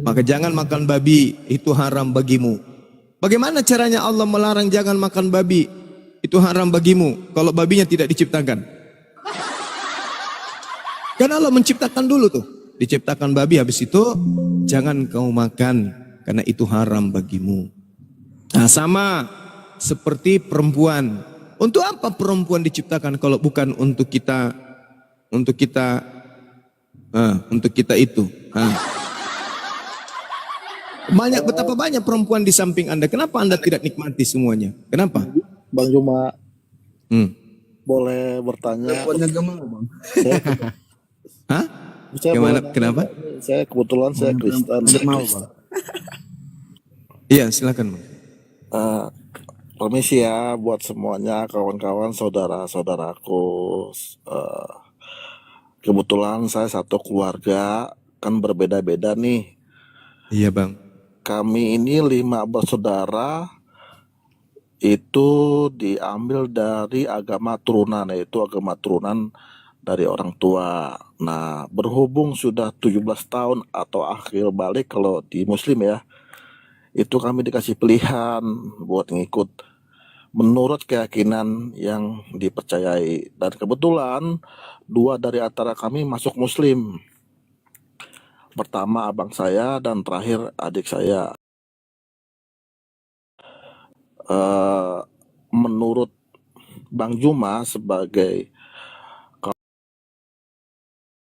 Maka jangan makan babi, itu haram bagimu. Bagaimana caranya Allah melarang jangan makan babi? Itu haram bagimu kalau babinya tidak diciptakan. Kan Allah menciptakan dulu tuh. Diciptakan babi, habis itu jangan kau makan karena itu haram bagimu. Nah, sama seperti perempuan. Untuk apa perempuan diciptakan kalau bukan untuk kita untuk kita itu? Betapa banyak perempuan di samping Anda. Kenapa Anda tidak nikmati semuanya? Kenapa? Bang Juma, boleh bertanya? Teleponnya gimana, Bang? Hah? Saya Gimana? boleh Kenapa? nanya, saya kebetulan saya Kristen. Mau, Bang. Iya, silakan, Bang. Permisi ya buat semuanya, kawan-kawan, saudara-saudaraku. Kebetulan saya satu keluarga, kan berbeda-beda nih. Iya, Bang. Kami ini 5 bersaudara, itu diambil dari agama turunan, yaitu agama turunan dari orang tua. Nah, berhubung sudah 17 tahun atau akhir balik kalau di Muslim ya, itu kami dikasih pilihan buat ngikut menurut keyakinan yang dipercayai. Dan kebetulan 2 dari antara kami masuk Muslim. Pertama abang saya dan terakhir adik saya. Menurut Bang Juma sebagai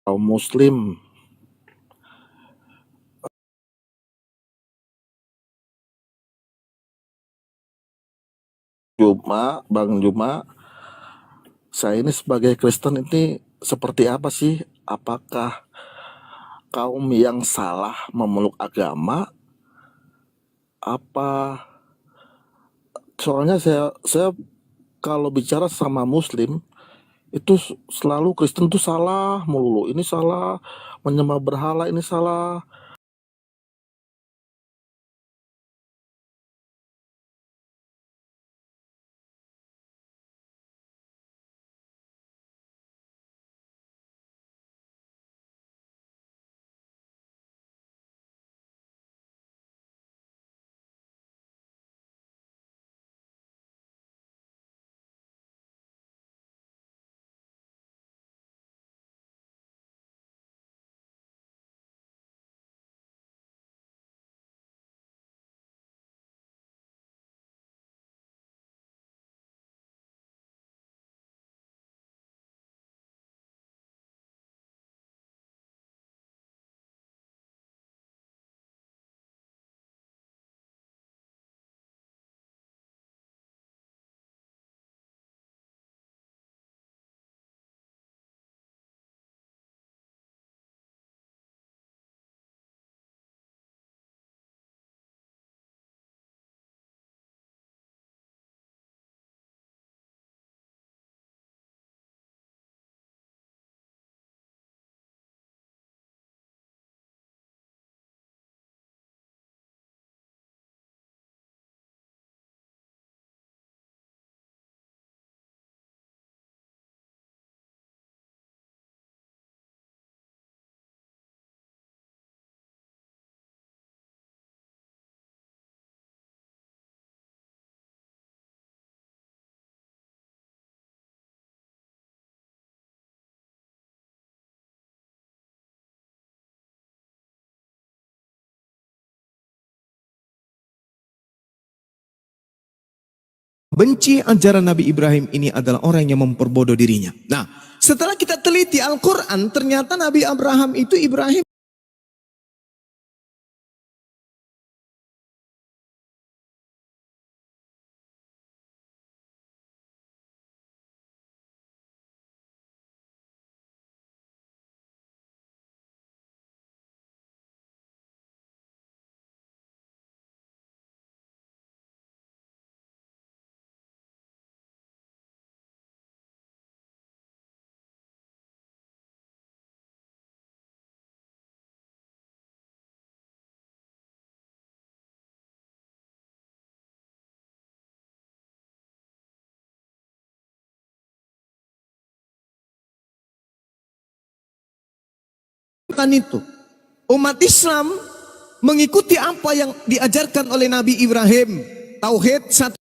kaum Muslim, Bang Juma, saya ini sebagai Kristen ini seperti apa sih? Apakah kaum yang salah memeluk agama? Apa? Soalnya saya kalau bicara sama Muslim itu selalu Kristen tuh salah melulu. Ini salah, menyembah berhala ini salah. Benci ajaran Nabi Ibrahim ini adalah orang yang memperbodoh dirinya. Nah, setelah kita teliti Al-Quran, ternyata Nabi Abraham itu Ibrahim itu. Umat Islam mengikuti apa yang diajarkan oleh Nabi Ibrahim. Tauhid satu.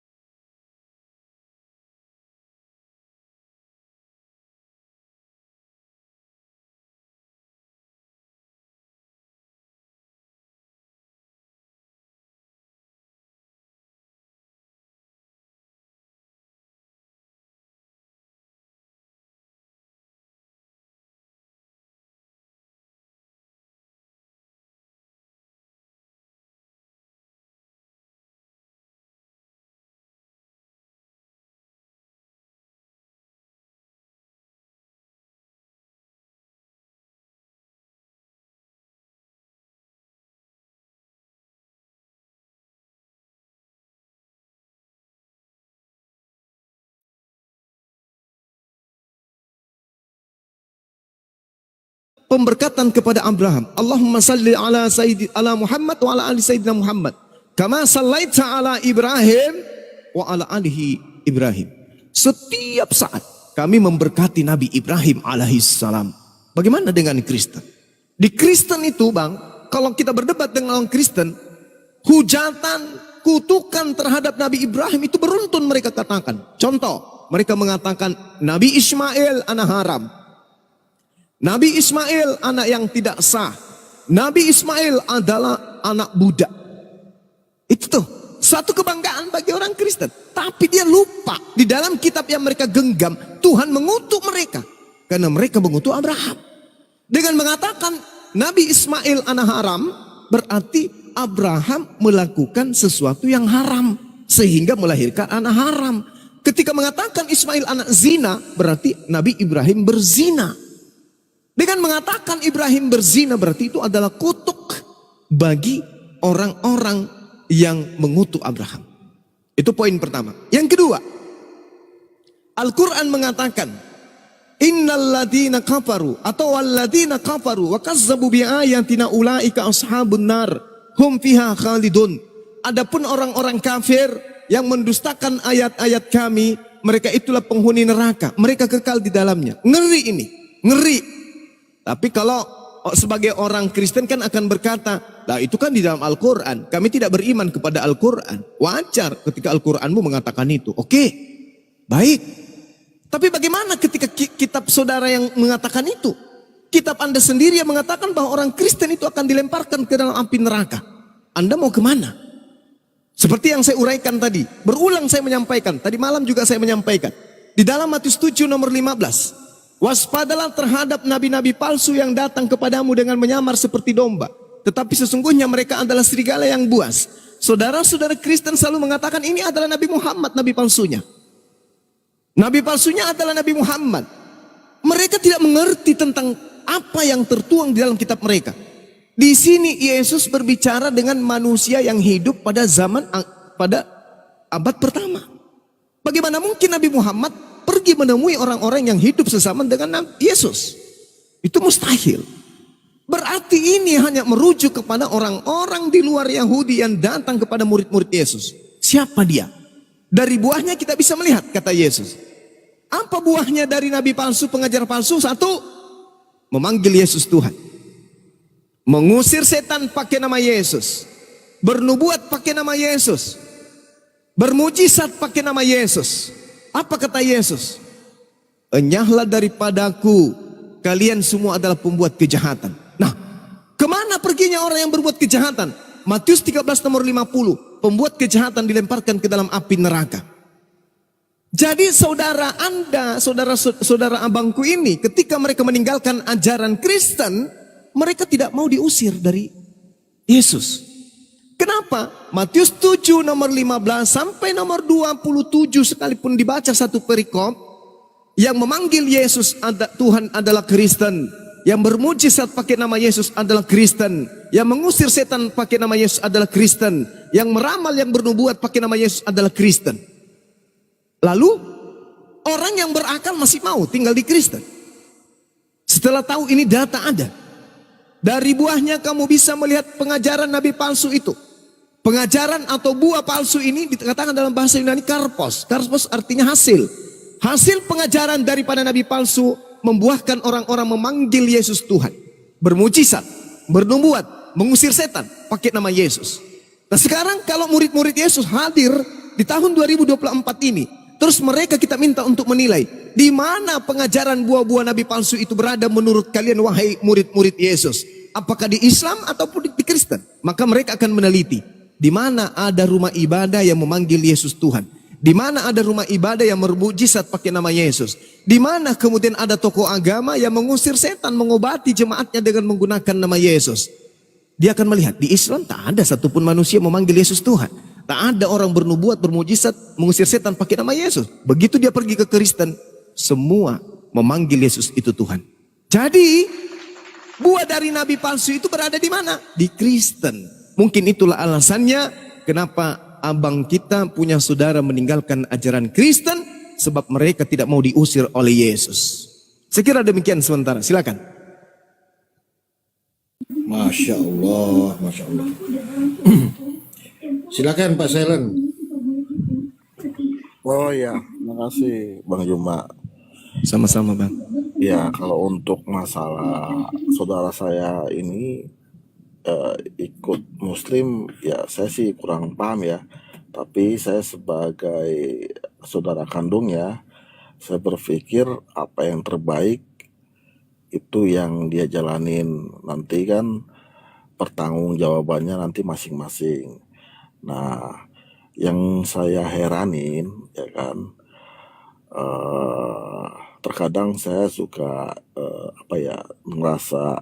Pemberkatan kepada Abraham. Allahumma salli ala Muhammad wa ala ali Sayyidina Muhammad. Kama sallaita ala Ibrahim wa ala alihi Ibrahim. Setiap saat kami memberkati Nabi Ibrahim alaihissalam. Bagaimana dengan Kristen? Di Kristen itu bang, kalau kita berdebat dengan orang Kristen, hujatan, kutukan terhadap Nabi Ibrahim itu beruntun mereka katakan. Contoh, mereka mengatakan Nabi Ismail anak haram. Nabi Ismail anak yang tidak sah. Nabi Ismail adalah anak budak. Itu tuh satu kebanggaan bagi orang Kristen. Tapi dia lupa di dalam kitab yang mereka genggam, Tuhan mengutuk mereka karena mereka mengutuk Abraham. Dengan mengatakan Nabi Ismail anak haram, berarti Abraham melakukan sesuatu yang haram sehingga melahirkan anak haram. Ketika mengatakan Ismail anak zina, berarti Nabi Ibrahim berzina. Dengan mengatakan Ibrahim berzina berarti itu adalah kutuk bagi orang-orang yang mengutuk Abraham. Itu poin pertama. Yang kedua, Al-Quran mengatakan innal ladina kafaru atau walladina kafaru wa kazzabu bi ayatina ulaika ashabun nar hum fiha khalidun. Adapun orang-orang kafir yang mendustakan ayat-ayat kami, mereka itulah penghuni neraka, mereka kekal di dalamnya. Ngeri ini, ngeri. Tapi kalau sebagai orang Kristen kan akan berkata, nah itu kan di dalam Al-Quran. Kami tidak beriman kepada Al-Quran. Wajar ketika Al-Quranmu mengatakan itu. Oke, baik. Tapi bagaimana ketika kitab saudara yang mengatakan itu? Kitab Anda sendiri yang mengatakan bahwa orang Kristen itu akan dilemparkan ke dalam api neraka. Anda mau kemana? Seperti yang saya uraikan tadi. Berulang saya menyampaikan. Tadi malam juga saya menyampaikan. Di dalam Matius 7 nomor 15. Waspadalah terhadap nabi-nabi palsu yang datang kepadamu dengan menyamar seperti domba. Tetapi sesungguhnya mereka adalah serigala yang buas. Saudara-saudara Kristen selalu mengatakan ini adalah Nabi Muhammad, nabi palsunya. Nabi palsunya adalah Nabi Muhammad. Mereka tidak mengerti tentang apa yang tertuang di dalam kitab mereka. Di sini Yesus berbicara dengan manusia yang hidup pada abad pertama. Bagaimana mungkin Nabi Muhammad pergi menemui orang-orang yang hidup sesama dengan Yesus? Itu mustahil. Berarti ini hanya merujuk kepada orang-orang di luar Yahudi yang datang kepada murid-murid Yesus. Siapa dia? Dari buahnya kita bisa melihat, kata Yesus. Apa buahnya dari nabi palsu, pengajar palsu? Satu, memanggil Yesus Tuhan. Mengusir setan pakai nama Yesus. Bernubuat pakai nama Yesus. Bermujizat pakai nama Yesus. Apa kata Yesus? Enyahlah daripadaku, kalian semua adalah pembuat kejahatan. Nah, kemana perginya orang yang berbuat kejahatan? Matius 13 nomor 50. Pembuat kejahatan dilemparkan ke dalam api neraka. Jadi saudara Anda, saudara abangku ini, ketika mereka meninggalkan ajaran Kristen, mereka tidak mau diusir dari Yesus. Kenapa? Matius 7 nomor 15 sampai nomor 27 sekalipun dibaca satu perikop yang memanggil Yesus Tuhan adalah Kristen, yang bermujizat pakai nama Yesus adalah Kristen, yang mengusir setan pakai nama Yesus adalah Kristen, yang meramal, yang bernubuat pakai nama Yesus adalah Kristen. Lalu orang yang berakal masih mau tinggal di Kristen. Setelah tahu ini data ada. Dari buahnya kamu bisa melihat pengajaran nabi palsu itu. Pengajaran atau buah palsu ini dikatakan dalam bahasa Yunani karpos. Karpos artinya hasil. Hasil pengajaran daripada nabi palsu membuahkan orang-orang memanggil Yesus Tuhan. Bermujizat, bernubuat, mengusir setan pakai nama Yesus. Nah sekarang kalau murid-murid Yesus hadir di tahun 2024 ini, terus mereka kita minta untuk menilai di mana pengajaran buah-buah nabi palsu itu berada menurut kalian wahai murid-murid Yesus. Apakah di Islam ataupun di Kristen? Maka mereka akan meneliti di mana ada rumah ibadah yang memanggil Yesus Tuhan. Di mana ada rumah ibadah yang bermujizat pakai nama Yesus. Di mana kemudian ada tokoh agama yang mengusir setan, mengobati jemaatnya dengan menggunakan nama Yesus. Dia akan melihat di Islam tak ada satupun manusia memanggil Yesus Tuhan. Tak ada orang bernubuat, bermujizat, mengusir setan pakai nama Yesus. Begitu dia pergi ke Kristen, semua memanggil Yesus itu Tuhan. Jadi buah dari nabi palsu itu berada di mana? Di Kristen. Mungkin itulah alasannya kenapa abang kita punya saudara meninggalkan ajaran Kristen, sebab mereka tidak mau diusir oleh Yesus. Saya kira demikian sementara. Silakan. Masya Allah, Masya Allah. Silakan Pak Selen. Oh ya, terima kasih Bang Juma. Sama-sama Bang. Ya, kalau untuk masalah saudara saya ini ikut Muslim, ya saya sih kurang paham ya. Tapi saya sebagai saudara kandungnya, saya berpikir apa yang terbaik itu yang dia jalanin, nanti kan pertanggungjawabannya nanti masing-masing. Nah, yang saya heranin ya kan, terkadang saya suka merasa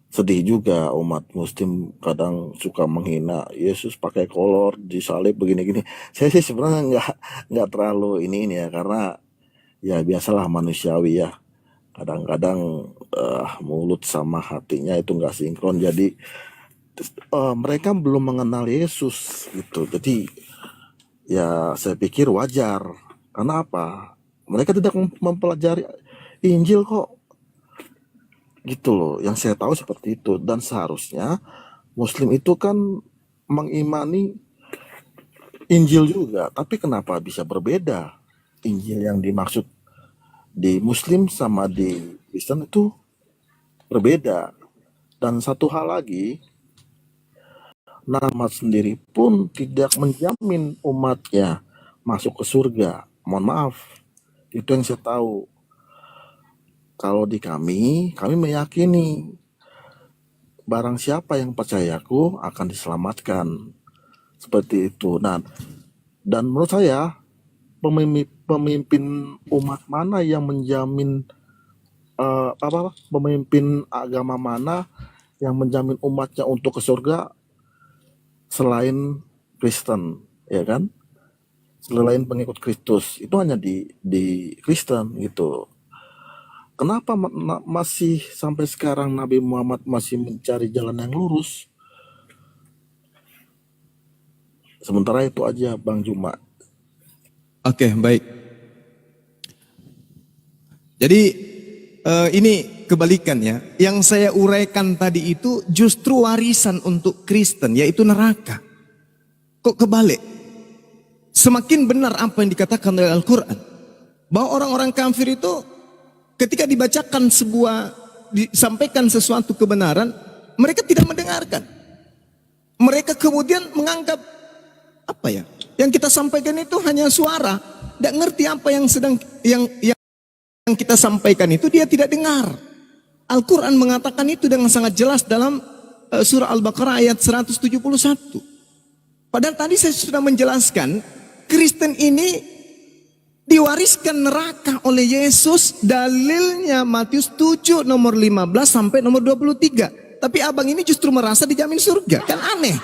sedih juga umat Muslim kadang suka menghina Yesus pakai kolor disalib begini-gini. Saya sih sebenarnya nggak terlalu ini ya, karena ya biasalah manusiawi ya. Kadang-kadang mulut sama hatinya itu nggak sinkron, jadi mereka belum mengenal Yesus gitu. Jadi ya saya pikir wajar. Karena apa? Mereka tidak mempelajari Injil kok. Gitu loh. Yang saya tahu seperti itu. Dan seharusnya Muslim itu kan mengimani Injil juga. Tapi kenapa bisa berbeda? Injil yang dimaksud di Muslim sama di Kristen itu berbeda. Dan satu hal lagi, nama sendiri pun tidak menjamin umatnya masuk ke surga. Mohon maaf, itu yang saya tahu. Kalau di kami meyakini barang siapa yang percayaku akan diselamatkan. Seperti itu. Nah, dan menurut saya pemimpin umat mana yang menjamin pemimpin agama mana yang menjamin umatnya untuk ke surga selain Kristen, ya kan? Selain pengikut Kristus, itu hanya di Kristen gitu. Kenapa masih sampai sekarang Nabi Muhammad masih mencari jalan yang lurus? Sementara itu aja Bang Juma. Oke, baik. Jadi ini kebalikannya. Yang saya uraikan tadi itu justru warisan untuk Kristen, yaitu neraka. Kok kebalik? Semakin benar apa yang dikatakan oleh Al-Quran, bahwa orang-orang kafir itu ketika dibacakan disampaikan sesuatu kebenaran, mereka tidak mendengarkan. Mereka kemudian menganggap yang kita sampaikan itu hanya suara, tidak ngerti apa yang kita sampaikan itu dia tidak dengar. Al-Quran mengatakan itu dengan sangat jelas dalam surah Al-Baqarah ayat 171. Padahal tadi saya sudah menjelaskan, Kristen ini diwariskan neraka oleh Yesus, dalilnya Matius 7 nomor 15 sampai nomor 23. Tapi abang ini justru merasa dijamin surga, kan aneh.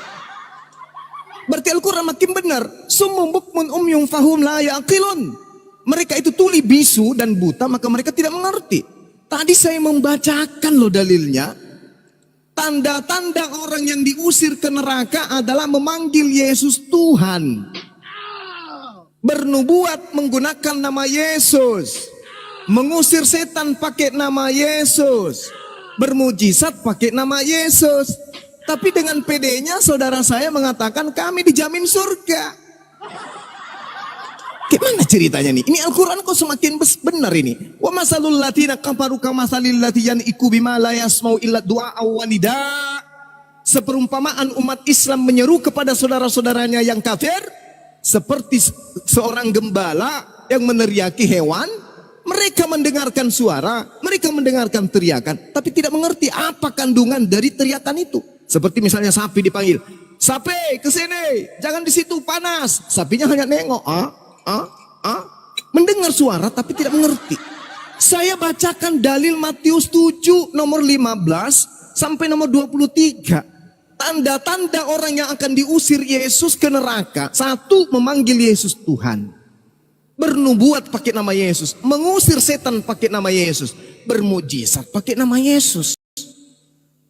Berarti Al-Quran makin benar. Summum bukmun umyum fahum la yaqilun. Mereka itu tuli, bisu dan buta, maka mereka tidak mengerti. Tadi saya membacakan loh dalilnya. Tanda-tanda orang yang diusir ke neraka adalah memanggil Yesus Tuhan, bernubuat menggunakan nama Yesus, mengusir setan pakai nama Yesus, bermujizat pakai nama Yesus. Tapi dengan pedenya saudara saya mengatakan kami dijamin surga. Gimana ceritanya nih? Ini Al-Quran kok semakin benar ini. Wa masalul latina kafaru kamasalil latiyan iku bima la yasmau illa du'a wa nida. Seperumpamaan umat Islam menyeru kepada saudara-saudaranya yang kafir, seperti seorang gembala yang meneriaki hewan. Mereka mendengarkan suara, mereka mendengarkan teriakan, tapi tidak mengerti apa kandungan dari teriakan itu. Seperti misalnya sapi dipanggil, sapi ke sini, jangan di situ panas. Sapinya hanya nengok, mendengar suara tapi tidak mengerti. Saya bacakan dalil Matius 7 nomor 15 sampai nomor 23. Tanda-tanda orang yang akan diusir Yesus ke neraka. Satu, memanggil Yesus Tuhan. Bernubuat pakai nama Yesus, mengusir setan pakai nama Yesus, bermujizat pakai nama Yesus.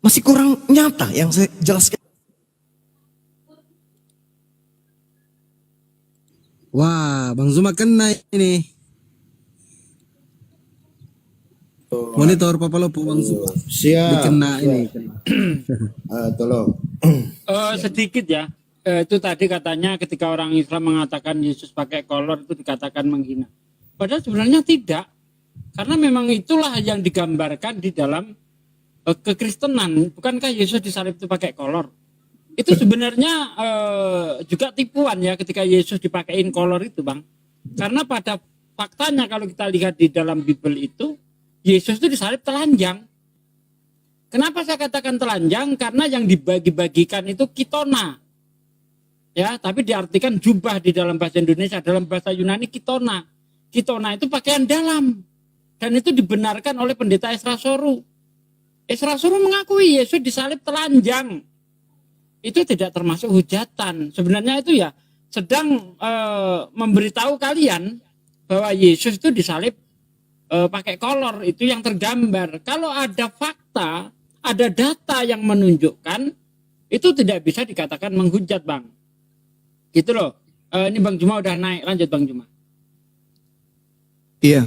Masih kurang nyata yang saya jelaskan. Wah, Bang Zuma kena ini. Monitor Papalopo Bang Zuma. Siap. Dikena ini. Tolong. Sedikit ya. Itu tadi katanya ketika orang Islam mengatakan Yesus pakai kolor itu dikatakan menghina. Padahal sebenarnya tidak. Karena memang itulah yang digambarkan di dalam kekristenan. Bukankah Yesus disalib itu pakai kolor? Itu sebenarnya juga tipuan ya ketika Yesus dipakein kolor itu, Bang. Karena pada faktanya kalau kita lihat di dalam Bible itu, Yesus itu disalib telanjang. Kenapa saya katakan telanjang? Karena yang dibagi-bagikan itu kitona. Ya, tapi diartikan jubah di dalam bahasa Indonesia, dalam bahasa Yunani kitona. Kitona itu pakaian dalam. Dan itu dibenarkan oleh pendeta Esra Soru. Esra Soru mengakui Yesus disalib telanjang. Itu tidak termasuk hujatan. Sebenarnya itu ya sedang memberitahu kalian bahwa Yesus itu disalib pakai kolor, itu yang tergambar. Kalau ada fakta, ada data yang menunjukkan, itu tidak bisa dikatakan menghujat, Bang. Gitu loh. Ini Bang Juma udah naik, lanjut Bang Juma. Iya.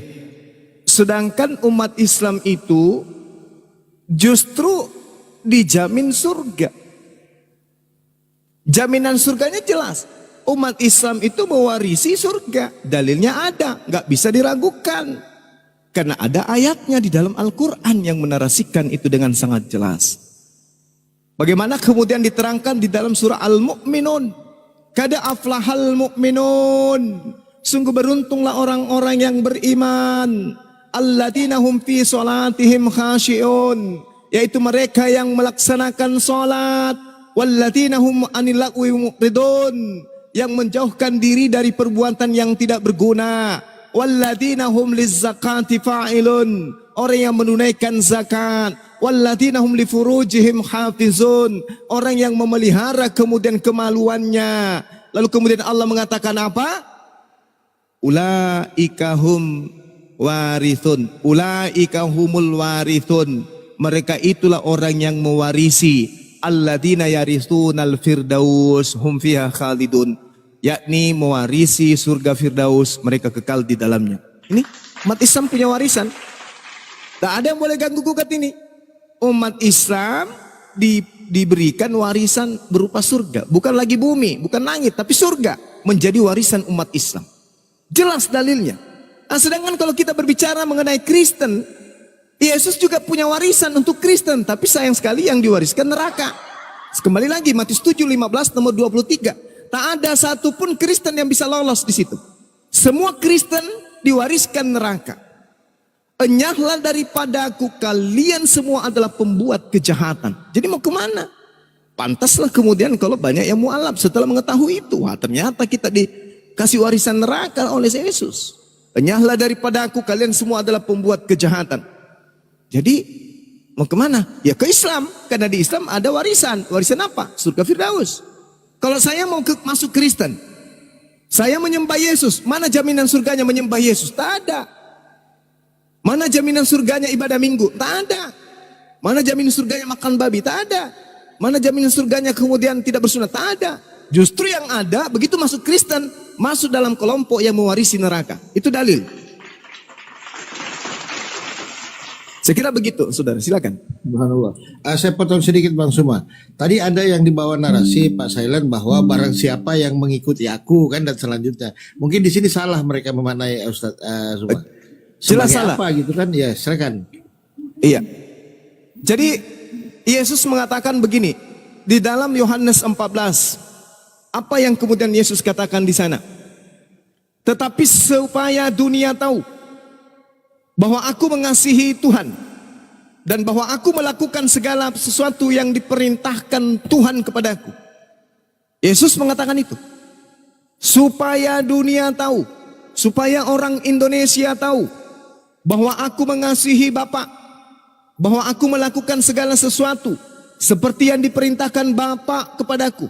Sedangkan umat Islam itu justru dijamin surga. Jaminan surganya jelas. Umat Islam itu mewarisi surga. Dalilnya ada, nggak bisa diragukan. Karena ada ayatnya di dalam Al-Quran yang menarasikan itu dengan sangat jelas. Bagaimana kemudian diterangkan di dalam surah Al-Mu'minun. Kada aflahal mu'minun. Sungguh beruntunglah orang-orang yang beriman. Alladzina hum fi salatihim khashi'un. Yaitu mereka yang melaksanakan salat. Walladzina hum anil lagwi mu'ridun. Yang menjauhkan diri dari perbuatan yang tidak berguna. Walladzina hum lizzakati fa'ilun. Orang yang menunaikan zakat. Walladzina hum li furujihim hafizun. Orang yang memelihara kemudian kemaluannya. Lalu kemudian Allah mengatakan apa? Ulaika hum warithun. Ulaika humul warithun. Mereka itulah orang yang mewarisi. Alladzina yaritsunal firdaus hum fiha khalidun. Yakni mewarisi surga Firdaus, mereka kekal di dalamnya. Ini umat Islam punya warisan. Tak ada yang boleh ganggu gugat ini. Umat Islam diberikan warisan berupa surga. Bukan lagi bumi, bukan langit, tapi surga. Menjadi warisan umat Islam. Jelas dalilnya. Nah, sedangkan kalau kita berbicara mengenai Kristen, Yesus juga punya warisan untuk Kristen. Tapi sayang sekali yang diwariskan neraka. Kembali lagi, Matius 7:15 nomor 23. Tak ada satupun Kristen yang bisa lolos di situ. Semua Kristen diwariskan neraka. Enyahlah daripadaku, kalian semua adalah pembuat kejahatan. Jadi mau kemana? Pantaslah kemudian kalau banyak yang mualaf setelah mengetahui itu. Wah, ternyata kita dikasih warisan neraka oleh Yesus. Enyahlah daripadaku, kalian semua adalah pembuat kejahatan. Jadi mau kemana? Ya ke Islam. Karena di Islam ada warisan. Warisan apa? Surga Firdaus. Kalau saya mau masuk Kristen, saya menyembah Yesus. Mana jaminan surganya menyembah Yesus? Tak ada. Mana jaminan surganya ibadah minggu? Tak ada. Mana jaminan surganya makan babi? Tak ada. Mana jaminan surganya kemudian tidak bersunat? Tak ada. Justru yang ada, begitu masuk Kristen, masuk dalam kelompok yang mewarisi neraka. Itu dalil. Saya kira begitu, saudara. Silakan. Subhanallah. Saya potong sedikit Bang Suma. Tadi ada yang dibawa narasi Pak Sailen bahwa barang siapa yang mengikuti aku kan dan selanjutnya. Mungkin di sini salah mereka memaknai Ustaz Suma. Jelas Sebagai salah. apa gitu kan? Ya, silakan. Iya. Jadi Yesus mengatakan begini, di dalam Yohanes 14, apa yang kemudian Yesus katakan di sana? Tetapi supaya dunia tahu bahwa aku mengasihi Tuhan dan bahwa aku melakukan segala sesuatu yang diperintahkan Tuhan kepadaku. Yesus mengatakan itu. Supaya dunia tahu, supaya orang Indonesia tahu bahwa aku mengasihi Bapa, bahwa aku melakukan segala sesuatu seperti yang diperintahkan Bapa kepadaku.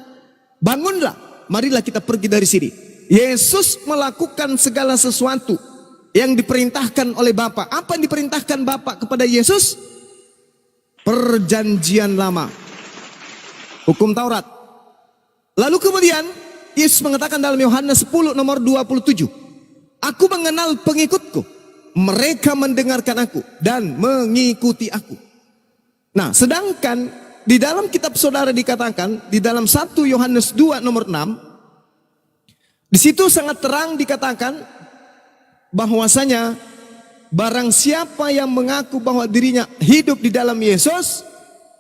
Bangunlah, marilah kita pergi dari sini. Yesus melakukan segala sesuatu yang diperintahkan oleh Bapa. Apa yang diperintahkan Bapa kepada Yesus? Perjanjian lama, hukum Taurat. Lalu kemudian Yesus mengatakan dalam Yohanes 10 nomor 27, aku mengenal pengikutku, mereka mendengarkan aku dan mengikuti aku. Nah, sedangkan di dalam kitab saudara dikatakan, di dalam 1 Yohanes 2 nomor 6, di situ sangat terang dikatakan bahwasanya barang siapa yang mengaku bahwa dirinya hidup di dalam Yesus,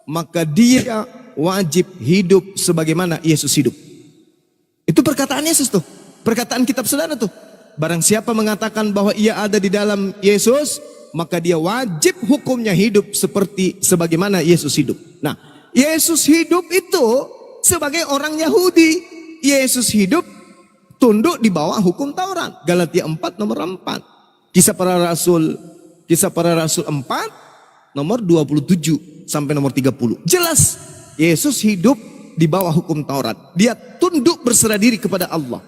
maka dia wajib hidup sebagaimana Yesus hidup. Itu perkataan Yesus tuh, perkataan kitab saudara tuh. Barang siapa mengatakan bahwa ia ada di dalam Yesus, maka dia wajib hukumnya hidup seperti sebagaimana Yesus hidup. Nah, Yesus hidup itu sebagai orang Yahudi. Yesus hidup tunduk di bawah hukum Taurat. Galatia 4 nomor 4. Kisah para Rasul 4 nomor 27 sampai nomor 30. Jelas Yesus hidup di bawah hukum Taurat. Dia tunduk berserah diri kepada Allah.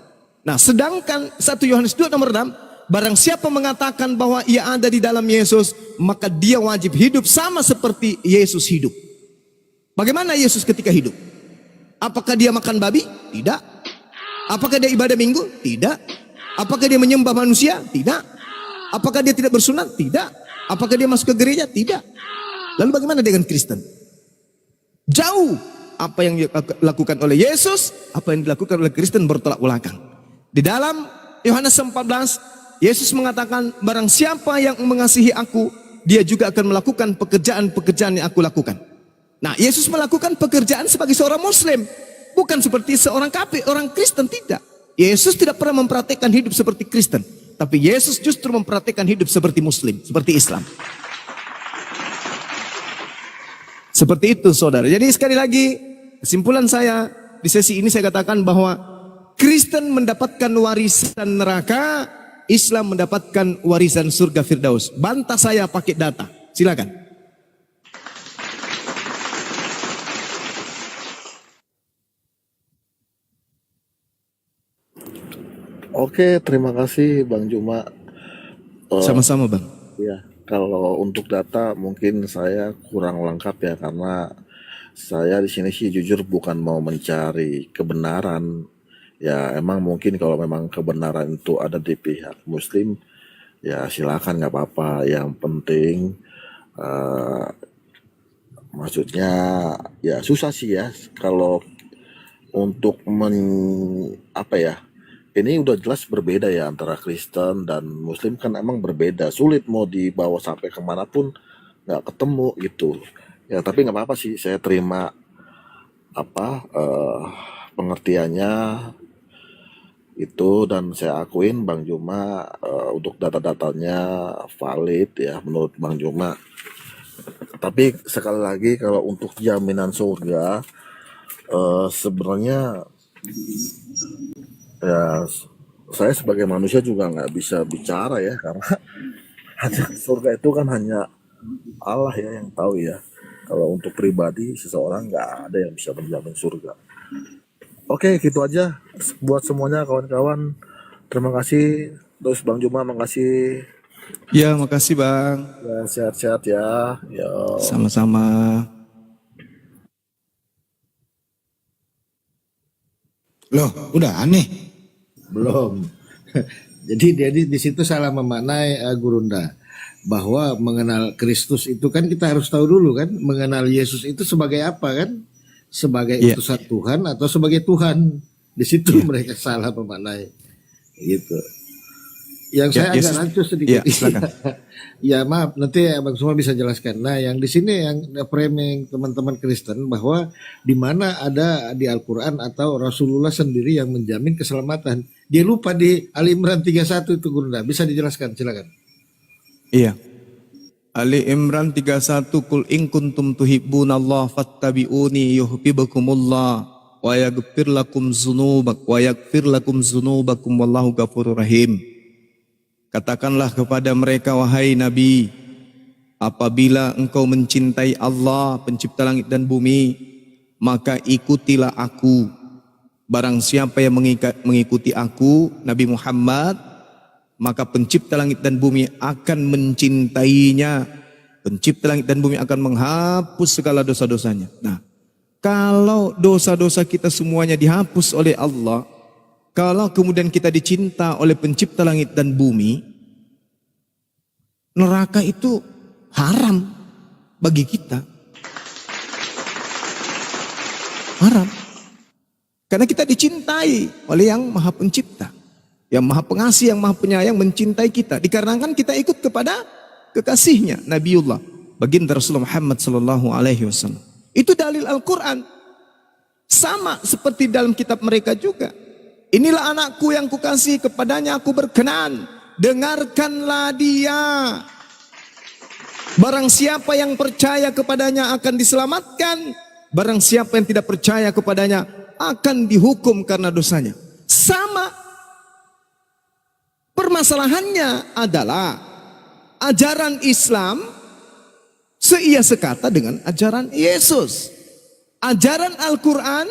Nah, sedangkan 1 Yohanes 2 nomor 6, barang siapa mengatakan bahwa ia ada di dalam Yesus, maka dia wajib hidup sama seperti Yesus hidup. Bagaimana Yesus ketika hidup? Apakah dia makan babi? Tidak. Apakah dia ibadah minggu? Tidak. Apakah dia menyembah manusia? Tidak. Apakah dia tidak bersunat? Tidak. Apakah dia masuk ke gereja? Tidak. Lalu bagaimana dengan Kristen? Jauh. Apa yang dilakukan oleh Yesus, apa yang dilakukan oleh Kristen bertolak belakang. Di dalam Yohanes 14, Yesus mengatakan, barang siapa yang mengasihi aku, dia juga akan melakukan pekerjaan-pekerjaan yang aku lakukan. Nah, Yesus melakukan pekerjaan sebagai seorang Muslim, bukan seperti seorang kafir, orang Kristen, tidak. Yesus tidak pernah mempraktikkan hidup seperti Kristen, tapi Yesus justru mempraktikkan hidup seperti Muslim, seperti Islam. Seperti itu, saudara. Jadi sekali lagi, kesimpulan saya di sesi ini saya katakan bahwa Kristen mendapatkan warisan neraka, Islam mendapatkan warisan surga Firdaus. Bantah saya pakai data. Silakan. Oke, terima kasih Bang Juma. Sama-sama, Bang. Ya, kalau untuk data mungkin saya kurang lengkap ya, karena saya di sini sih jujur bukan mau mencari kebenaran. Ya emang mungkin kalau memang kebenaran itu ada di pihak Muslim, ya silakan, nggak apa-apa. Yang penting maksudnya ya susah sih ya kalau untuk apa ya, ini udah jelas berbeda ya antara Kristen dan Muslim, kan emang berbeda, sulit mau dibawa sampai kemanapun nggak ketemu gitu ya. Tapi nggak apa-apa sih, saya terima apa pengertiannya itu, dan saya akuin Bang Juma untuk data-datanya valid ya menurut Bang Juma. Tapi sekali lagi, kalau untuk jaminan surga sebenarnya ya saya sebagai manusia juga nggak bisa bicara ya, karena hanya surga itu kan hanya Allah ya yang tahu ya. Kalau untuk pribadi seseorang nggak ada yang bisa menjamin surga. Oke, gitu aja buat semuanya kawan-kawan. Terima kasih. Terus Bang Juma, makasih. Ya, makasih Bang. Ya, sehat-sehat ya. Ya. Sama-sama. Loh, udah aneh. Belum. Jadi di situ salah memaknai Gurunda, bahwa mengenal Kristus itu kan kita harus tahu dulu kan, mengenal Yesus itu sebagai apa kan? Sebagai utusan Tuhan atau sebagai Tuhan. Di situ mereka salah memaknai gitu. Yang Ya, saya agak Yesus. rancu sedikit. Ya, silakan. Ya maaf, nanti Abang semua bisa jelaskan. Nah, yang di sini yang framing teman-teman Kristen bahwa di mana ada di Al-Quran atau Rasulullah sendiri yang menjamin keselamatan. Dia lupa di Ali Imran 31 itu Gurunda. Bisa dijelaskan, silakan. Iya. Ali Imran 31, Qul in kuntum tuhibbunallah fattabi'uni yuhibbukumullah wa yaghfir lakum dzunubakum wallahu ghafurur rahim. Katakanlah kepada mereka, wahai Nabi, apabila engkau mencintai Allah pencipta langit dan bumi, maka ikutilah aku. Barang siapa yang mengikuti aku, Nabi Muhammad, maka pencipta langit dan bumi akan mencintainya. Pencipta langit dan bumi akan menghapus segala dosa-dosanya. Nah, kalau dosa-dosa kita semuanya dihapus oleh Allah, kalau kemudian kita dicinta oleh pencipta langit dan bumi, neraka itu haram bagi kita. Haram. Karena kita dicintai oleh yang maha pencipta. Yang maha pengasih, yang maha penyayang mencintai kita. Dikarenakan kita ikut kepada kekasihnya, Nabiullah, baginda Rasulullah Muhammad SAW. Itu dalil Al-Quran. Sama seperti dalam kitab mereka juga. Inilah anakku yang kukasih, kepadanya aku berkenan. Dengarkanlah dia. Barang siapa yang percaya kepadanya akan diselamatkan. Barang siapa yang tidak percaya kepadanya akan dihukum karena dosanya. Sama. Permasalahannya adalah ajaran Islam seia sekata dengan ajaran Yesus. Ajaran Al-Quran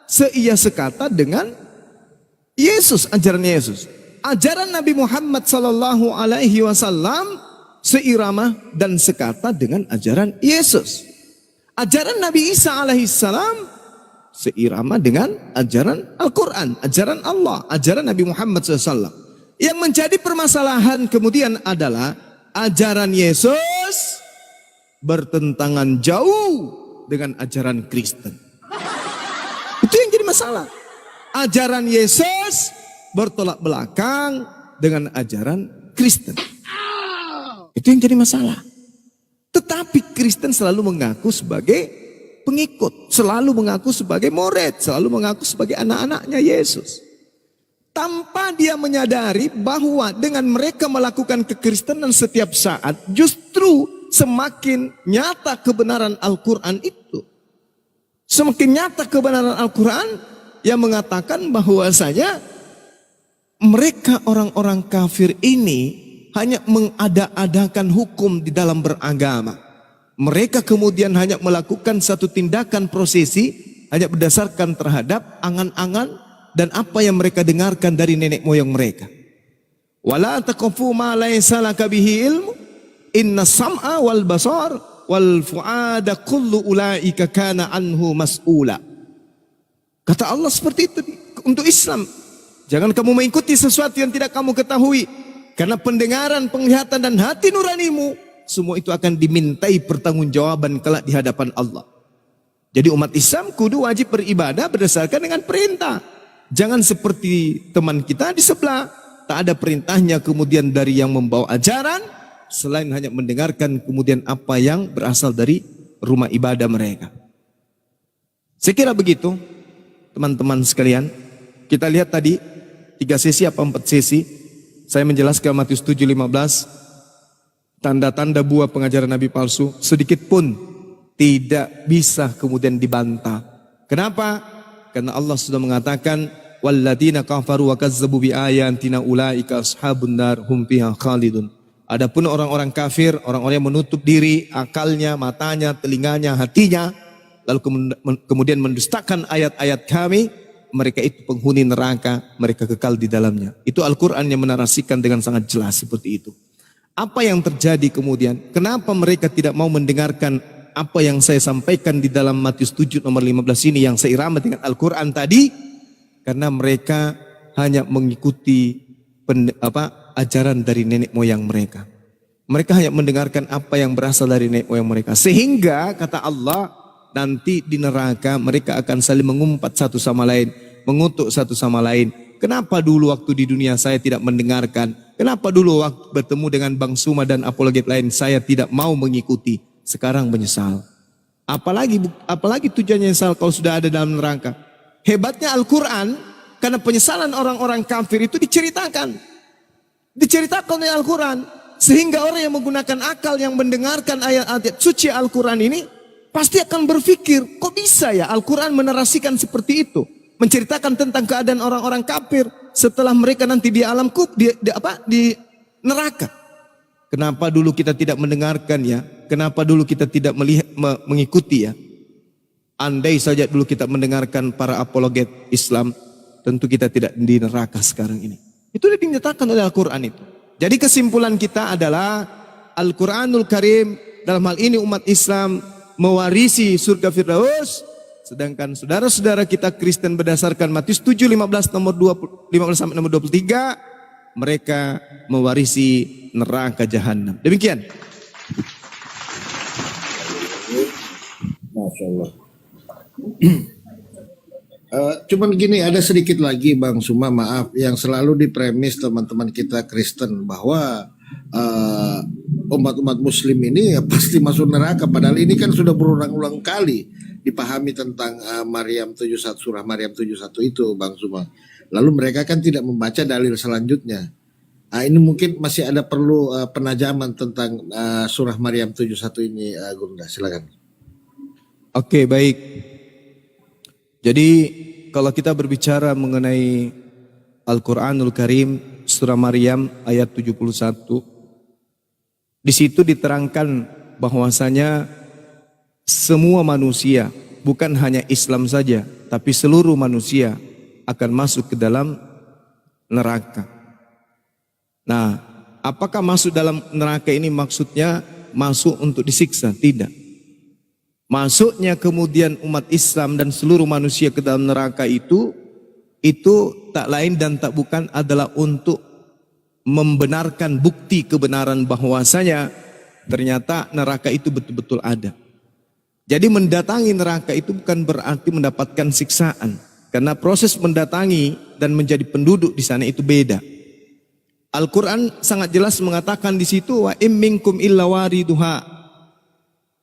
seia sekata dengan Yesus, ajaran Yesus. Ajaran Nabi Muhammad sallallahu alaihi wasallam seirama dan sekata dengan ajaran Yesus. Ajaran Nabi Isa alaihissalam seirama dengan ajaran Al-Quran, ajaran Allah, ajaran Nabi Muhammad SAW. Yang menjadi permasalahan kemudian adalah ajaran Yesus bertentangan jauh dengan ajaran Kristen. Itu yang jadi masalah. Ajaran Yesus bertolak belakang dengan ajaran Kristen. Itu yang jadi masalah. Tetapi Kristen selalu mengaku sebagai pengikut, selalu mengaku sebagai murid, selalu mengaku sebagai anak-anaknya Yesus. Tanpa dia menyadari bahwa dengan mereka melakukan kekristenan setiap saat, justru semakin nyata kebenaran Al-Quran itu. Semakin nyata kebenaran Al-Quran yang mengatakan bahwasanya mereka orang-orang kafir ini hanya mengada-adakan hukum di dalam beragama. Mereka kemudian hanya melakukan satu tindakan prosesi hanya berdasarkan terhadap angan-angan dan apa yang mereka dengarkan dari nenek moyang mereka. Wala taqfu ma laysa laka bihi ilmu, inna sam'a wal basar wal fuada kullu ulaika kana anhu mas'ula. Kata Allah seperti itu untuk Islam. Jangan kamu mengikuti sesuatu yang tidak kamu ketahui. Karena pendengaran, penglihatan dan hati nuranimu, semua itu akan dimintai pertanggungjawaban kelak di hadapan Allah. Jadi umat Islam kudu wajib beribadah berdasarkan dengan perintah. Jangan seperti teman kita di sebelah. Tak ada perintahnya kemudian dari yang membawa ajaran. Selain hanya mendengarkan kemudian apa yang berasal dari rumah ibadah mereka. Saya kira begitu. Teman-teman sekalian, kita lihat tadi 3 sesi apa 4 sesi. Saya menjelaskan Matius 7:15, tanda-tanda buah pengajaran Nabi palsu sedikit pun tidak bisa kemudian dibantah. Kenapa? Karena Allah sudah mengatakan, walladzina kafaru wa kazzabu bi ayatina ulaika ashabun nar hum fiha khalidun. Adapun orang-orang kafir, orang-orang yang menutup diri, akalnya, matanya, telinganya, hatinya, lalu kemudian mendustakan ayat-ayat kami, mereka itu penghuni neraka, mereka kekal di dalamnya. Itu Al-Quran yang menarasikan dengan sangat jelas seperti itu. Apa yang terjadi kemudian? Kenapa mereka tidak mau mendengarkan apa yang saya sampaikan di dalam Matius 7 nomor 15 ini yang seirama dengan Al-Quran tadi? Karena mereka hanya mengikuti ajaran dari nenek moyang mereka. Mereka hanya mendengarkan apa yang berasal dari nenek moyang mereka. Sehingga kata Allah, nanti di neraka mereka akan saling mengumpat satu sama lain, mengutuk satu sama lain. Kenapa dulu waktu di dunia saya tidak mendengarkan? Kenapa dulu waktu bertemu dengan Bang Suma dan apologet lain saya tidak mau mengikuti? Sekarang menyesal. Apalagi tujuannya menyesal kalau sudah ada dalam neraka. Hebatnya Al-Quran, karena penyesalan orang-orang kafir itu diceritakan. Diceritakan oleh Al-Quran. Sehingga orang yang menggunakan akal yang mendengarkan ayat-ayat suci Al-Quran ini pasti akan berpikir, kok bisa ya Al-Quran menarasikan seperti itu? Menceritakan tentang keadaan orang-orang kafir setelah mereka nanti di alam di neraka. Kenapa dulu kita tidak mendengarkan ya? Kenapa dulu kita tidak mengikuti ya? Andai saja dulu kita mendengarkan para apologet Islam, tentu kita tidak di neraka sekarang ini. Itu sudah dinyatakan oleh Al-Quran itu. Jadi kesimpulan kita adalah Al-Quranul Karim dalam hal ini umat Islam mewarisi surga Firdaus, sedangkan saudara-saudara kita Kristen berdasarkan Matius 7:15 nomor 15 sampai nomor 23 mereka mewarisi neraka jahanam. Demikian. Masya Allah. Cuman gini, ada sedikit lagi Bang Suma, maaf, yang selalu dipremis teman-teman kita Kristen bahwa umat-umat Muslim ini ya pasti masuk neraka. Padahal ini kan sudah berulang-ulang kali dipahami tentang Maryam 71, surah Maryam 71 itu Bang Suma. Lalu mereka kan tidak membaca dalil selanjutnya. Ini mungkin masih ada perlu penajaman tentang surah Maryam 71 ini, Gunda, silakan. Oke, baik. Jadi kalau kita berbicara mengenai Al-Quranul Karim surah Maryam ayat 71, di situ diterangkan bahwasanya semua manusia, bukan hanya Islam saja, tapi seluruh manusia akan masuk ke dalam neraka. Nah, apakah masuk dalam neraka ini maksudnya masuk untuk disiksa? Tidak. Masuknya kemudian umat Islam dan seluruh manusia ke dalam neraka itu tak lain dan tak bukan adalah untuk membenarkan bukti kebenaran bahwasanya ternyata neraka itu betul-betul ada. Jadi mendatangi neraka itu bukan berarti mendapatkan siksaan, karena proses mendatangi dan menjadi penduduk di sana itu beda. Al-Quran sangat jelas mengatakan di situ, wa im minkum illa wariduha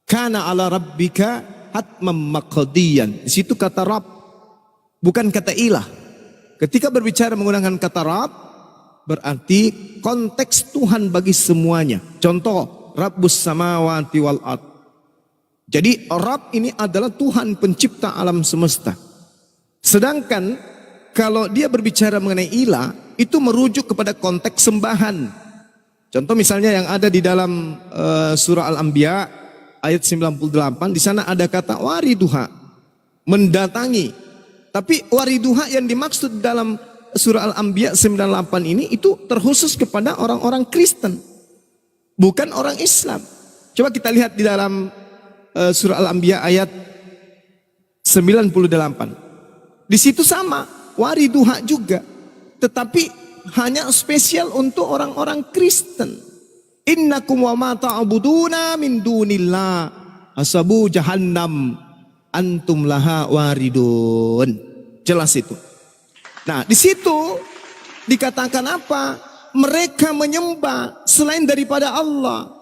kana ala rabbika hatmam maqdiyan. Di situ kata Rabb, bukan kata ilah. Ketika berbicara menggunakan kata Rabb, berarti konteks Tuhan bagi semuanya. Contoh, Rabbus samawati wal ard. Jadi Rabb ini adalah Tuhan pencipta alam semesta. Sedangkan kalau dia berbicara mengenai ilah, itu merujuk kepada konteks sembahan. Contoh misalnya yang ada di dalam surah Al-Anbiya ayat 98, di sana ada kata wariduha, mendatangi. Tapi wariduha yang dimaksud dalam surah Al-Anbiya 98 ini itu terkhusus kepada orang-orang Kristen, bukan orang Islam. Coba kita lihat di dalam surah Al-Anbiya ayat 98. Di situ sama, wariduha juga, tetapi hanya spesial untuk orang-orang Kristen. Innakum wa ma ta'buduna min dunillah hasabu jahannam antum laha waridun. Jelas itu. Nah, di situ dikatakan apa? Mereka menyembah selain daripada Allah.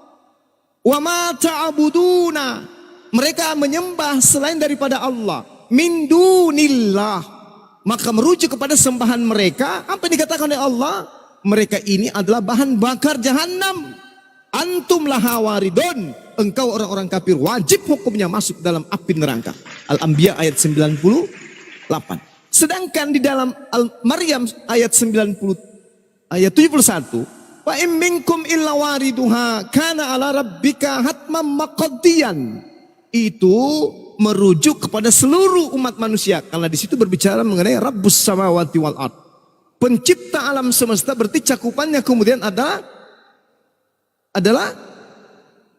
Wa ma ta'buduna, mereka menyembah selain daripada Allah. Min dunillah, maka merujuk kepada sembahan mereka. Apa yang dikatakan oleh Allah? Mereka ini adalah bahan bakar jahanam. Antum laha waridun, engkau orang-orang kafir wajib hukumnya masuk dalam api neraka. Al-Anbiya ayat 98. Sedangkan di dalam Al-Maryam ayat 71, wa im minkum illa wariduha kana ala rabbika hatmam maqdiyan. Itu merujuk kepada seluruh umat manusia, karena di situ berbicara mengenai Rabbus samawati wal ard. Pencipta alam semesta, berarti cakupannya kemudian adalah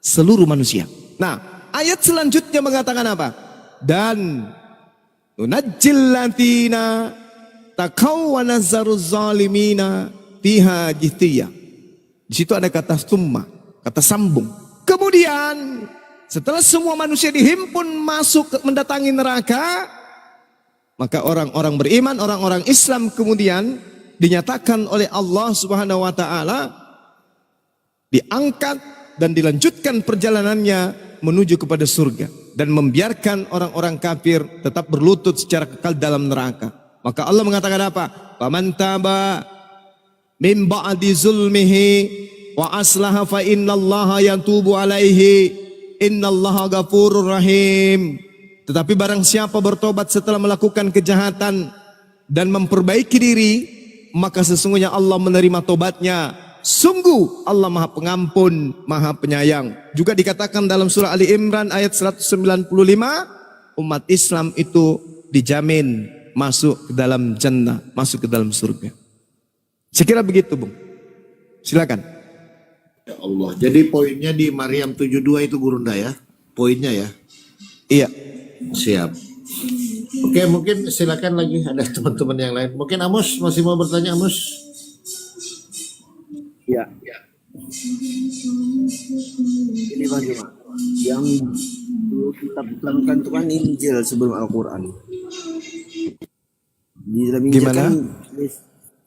seluruh manusia. Nah, ayat selanjutnya mengatakan apa? Dan nunajjil latina taqaw wa nazzaruz zalimina fiha jithiyah. Di situ ada kata summa, kata sambung. Kemudian setelah semua manusia dihimpun masuk mendatangi neraka, Maka orang-orang beriman, orang-orang Islam kemudian dinyatakan oleh Allah Subhanahu wa taala diangkat dan dilanjutkan perjalanannya menuju kepada surga dan membiarkan orang-orang kafir tetap berlutut secara kekal dalam neraka. Maka Allah mengatakan apa? Faman taba min ba'di zulmihi wa aslaha fa innallaha yatubu alaihi innallaha ghafurur rahim. Tetapi barang siapa bertobat setelah melakukan kejahatan dan memperbaiki diri, maka sesungguhnya Allah menerima tobatnya. Sungguh Allah Maha Pengampun, Maha Penyayang. Juga dikatakan dalam surah Ali Imran ayat 195, umat Islam itu dijamin masuk ke dalam jannah, masuk ke dalam surga. Saya kira begitu, Bung. Silakan. Ya Allah. Jadi poinnya di Maryam 72 itu Gurunda ya. Poinnya ya. Iya. Siap. Oke, mungkin silakan lagi ada teman-teman yang lain. Mungkin Amos masih mau bertanya, Amos? Ya. Ini Bang Juma, yang dulu kita terangkan itu kan Injil sebelum Al-Quran. Di dalam Injil Gimana? kan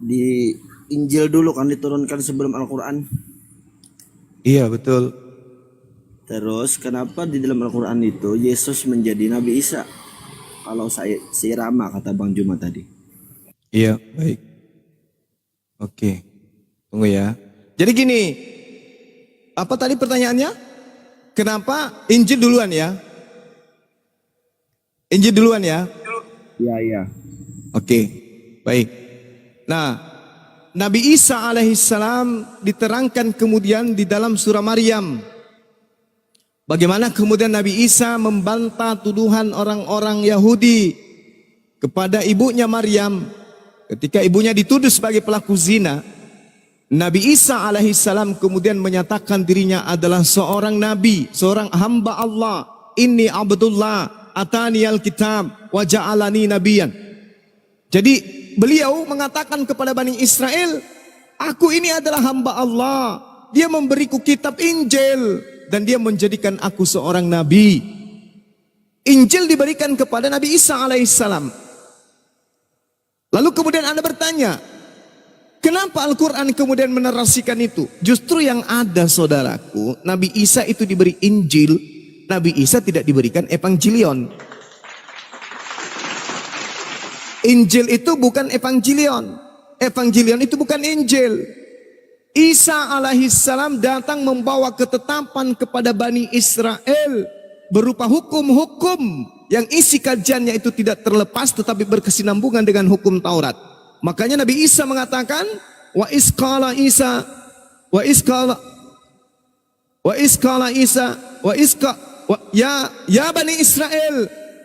di Injil dulu kan diturunkan sebelum Al-Quran. Iya, betul. Terus kenapa di dalam Al-Quran itu Yesus menjadi Nabi Isa? Kalau saya seirama kata Bang Juma tadi. Iya, baik. Oke. Tunggu ya. Jadi gini, apa tadi pertanyaannya? Kenapa Injil duluan ya? Injil duluan ya? Iya. Oke, baik. Nah, Nabi Isa alaihissalam diterangkan kemudian di dalam surah Maryam. Bagaimana kemudian Nabi Isa membantah tuduhan orang-orang Yahudi kepada ibunya Maryam ketika ibunya dituduh sebagai pelaku zina. Nabi Isa alaihissalam kemudian menyatakan dirinya adalah seorang nabi, seorang hamba Allah. Inni abdullah atani alkitab wa ja'alani nabiyan. Jadi beliau mengatakan kepada Bani Israel, aku ini adalah hamba Allah. Dia memberiku kitab Injil dan dia menjadikan aku seorang nabi. Injil diberikan kepada Nabi Isa alaihissalam. Lalu kemudian Anda bertanya, kenapa Al-Quran kemudian menarasikan itu? Justru yang ada, saudaraku, Nabi Isa itu diberi Injil, Nabi Isa tidak diberikan Evangelion. Injil itu bukan Evangelion. Evangelion itu bukan Injil. Isa alaihissalam datang membawa ketetapan kepada Bani Israel berupa hukum-hukum yang isi kajiannya itu tidak terlepas tetapi berkesinambungan dengan hukum Taurat. Makanya Nabi Isa mengatakan, ya Bani Israel,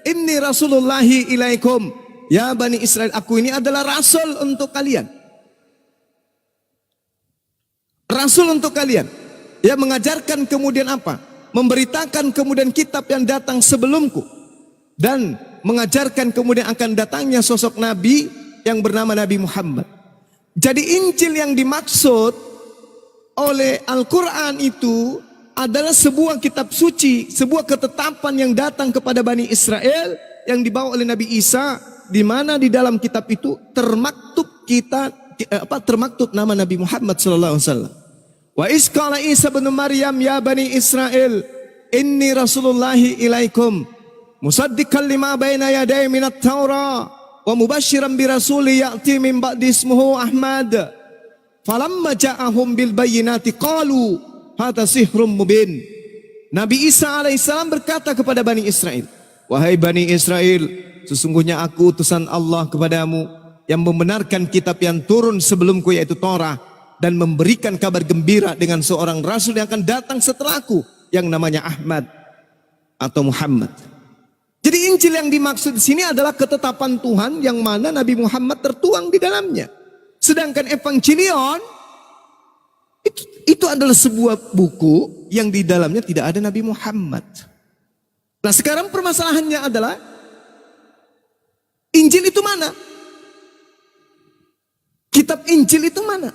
inni rasulullahi ilaikum. Ya Bani Israel, aku ini adalah rasul untuk kalian. Rasul untuk kalian. Dia mengajarkan kemudian apa? Memberitakan kemudian kitab yang datang sebelumku. Dan mengajarkan kemudian akan datangnya sosok Nabi yang bernama Nabi Muhammad. Jadi Injil yang dimaksud oleh Al-Quran itu adalah sebuah kitab suci, sebuah ketetapan yang datang kepada Bani Israel yang dibawa oleh Nabi Isa, di mana di dalam kitab itu termaktub nama Nabi Muhammad sallallahu alaihi wasallam. Wa isqala Isa bin Maryam ya Bani Israel inni rasulullahi ilaikum musaddiqan lima baina yaday minat Taurah wa mubasysyiran bi rasuli ya'ti min ba'di ismuhu Ahmad. Falamma ja'ahum bil bayyinati qalu hadza sihrun mubin. Nabi Isa alaihissalam berkata kepada Bani Israel, wahai Bani Israel, sesungguhnya aku utusan Allah kepadamu yang membenarkan kitab yang turun sebelumku yaitu Torah dan memberikan kabar gembira dengan seorang rasul yang akan datang setelahku yang namanya Ahmad atau Muhammad. Jadi Injil yang dimaksud di sini adalah ketetapan Tuhan yang mana Nabi Muhammad tertuang di dalamnya. Sedangkan Evangelion itu adalah sebuah buku yang di dalamnya tidak ada Nabi Muhammad. Nah, sekarang permasalahannya adalah Injil itu mana? Kitab Injil itu mana?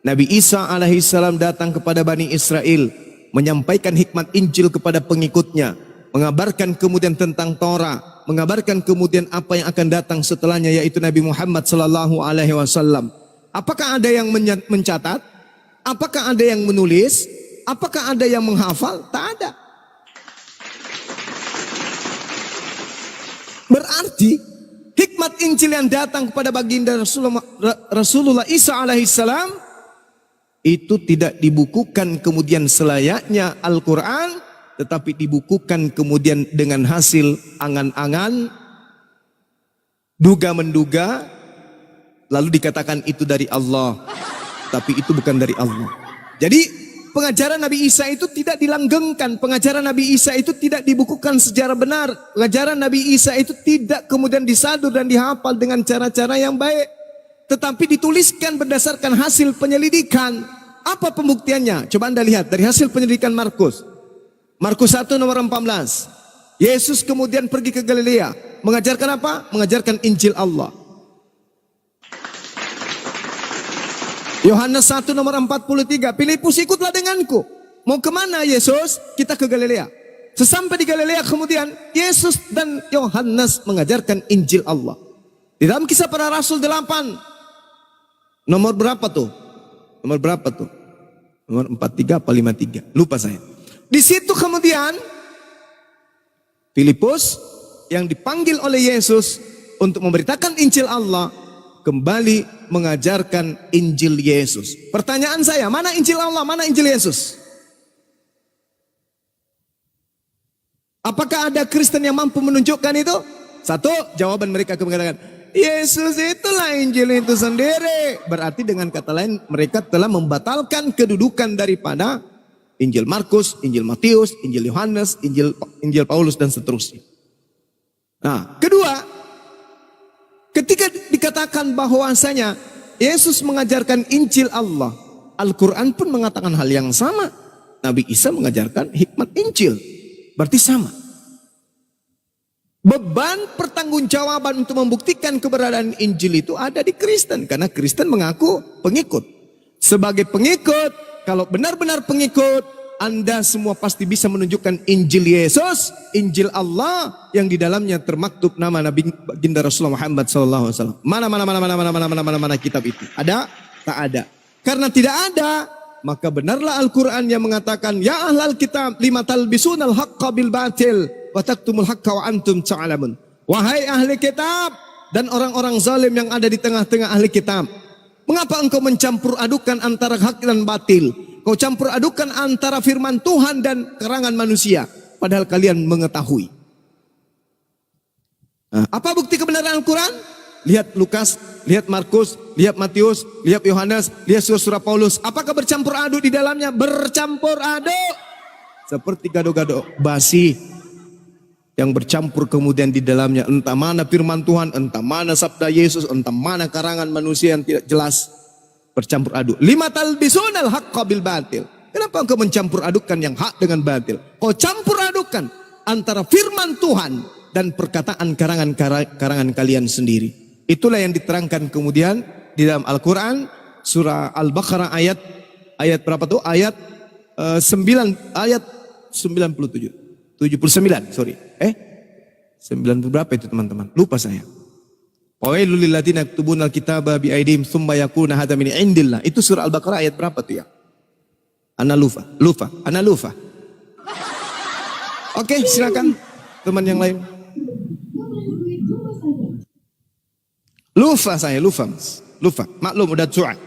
Nabi Isa alaihissalam datang kepada Bani Israel menyampaikan hikmat Injil kepada pengikutnya. mengabarkan kemudian tentang Torah, mengabarkan kemudian apa yang akan datang setelahnya yaitu Nabi Muhammad sallallahu alaihi wasallam. Apakah ada yang mencatat? Apakah ada yang menulis? Apakah ada yang menghafal? Tak ada. Berarti hikmat Injil yang datang kepada baginda Rasulullah Isa alaihissalam itu tidak dibukukan kemudian selayaknya Al-Quran, tetapi dibukukan kemudian dengan hasil angan-angan, duga-menduga, lalu dikatakan itu dari Allah, tapi itu bukan dari Allah. Jadi pengajaran Nabi Isa itu tidak dilanggengkan, pengajaran Nabi Isa itu tidak dibukukan secara benar, pengajaran Nabi Isa itu tidak kemudian disadur dan dihafal dengan cara-cara yang baik, tetapi dituliskan berdasarkan hasil penyelidikan. Apa pembuktiannya? Coba Anda lihat dari hasil penyelidikan Markus. Markus 1 nomor 14. Yesus kemudian pergi ke Galilea, mengajarkan apa? Mengajarkan Injil Allah. Yohanes 1 nomor 43, Filipus ikutlah denganku. Mau kemana Yesus? Kita ke Galilea. Sesampai di Galilea kemudian Yesus dan Yohanes mengajarkan Injil Allah. Di dalam Kisah Para Rasul 8. Nomor berapa tuh? Nomor berapa tuh? Nomor 43 apa 53? Lupa saya. Di situ kemudian Filipus yang dipanggil oleh Yesus untuk memberitakan Injil Allah kembali mengajarkan Injil Yesus. Pertanyaan saya, mana Injil Allah, mana Injil Yesus? Apakah ada Kristen yang mampu menunjukkan itu? Satu, jawaban mereka mengatakan, Yesus itulah Injil itu sendiri. Berarti dengan kata lain, mereka telah membatalkan kedudukan daripada Injil Markus, Injil Matius, Injil Yohanes, Injil Paulus dan seterusnya. Nah, kedua, ketika dikatakan bahwasanya Yesus mengajarkan Injil Allah, Al-Quran pun mengatakan hal yang sama. Nabi Isa mengajarkan hikmat Injil, berarti sama. Beban pertanggungjawaban untuk membuktikan keberadaan Injil itu ada di Kristen, karena Kristen mengaku pengikut. Sebagai pengikut, kalau benar-benar pengikut, Anda semua pasti bisa menunjukkan Injil Yesus, Injil Allah yang di dalamnya termaktub nama Nabi baginda Rasulullah Muhammad SAW. Mana kitab itu? Ada? Tak ada. Karena tidak ada, maka benarlah Al-Quran yang mengatakan, Ya ahlal kitab lima talbisunal haqqa bil batil wa taktumul haqqa wa antum ta'lamun. Wahai ahli kitab dan orang-orang zalim yang ada di tengah-tengah ahli kitab, mengapa engkau mencampur adukan antara hak dan batil? Kau campur adukan antara firman Tuhan dan karangan manusia, padahal kalian mengetahui. Nah, apa bukti kebenaran Al-Quran? Lihat Lukas, lihat Markus, lihat Matius, lihat Yohanes, lihat surah Paulus. Apakah bercampur aduk di dalamnya? Bercampur aduk. Seperti gado-gado basi yang bercampur kemudian di dalamnya. Entah mana firman Tuhan, entah mana sabda Yesus, entah mana karangan manusia yang tidak jelas. Bercampur aduk. Lima talbisunal haqqa bil batil. Kenapa engkau mencampur adukan yang hak dengan batil? Kau campur adukan antara firman Tuhan dan perkataan karangan kalian sendiri. Itulah yang diterangkan kemudian di dalam Al-Quran surah Al-Baqarah ayat berapa tuh? Ayat 9 ayat 97. 79, sorry. 90 berapa itu teman-teman? Lupa saya. Wailul lil ladzina yaktubuna al-kitaba bi aydihim tsumma yakuna hadza min indillah. Itu surah Al-Baqarah ayat berapa tuh ya? Ana lupa. Oke, silakan teman yang lain. Lupa saya, Mas. Lupa. Maklum udah tua.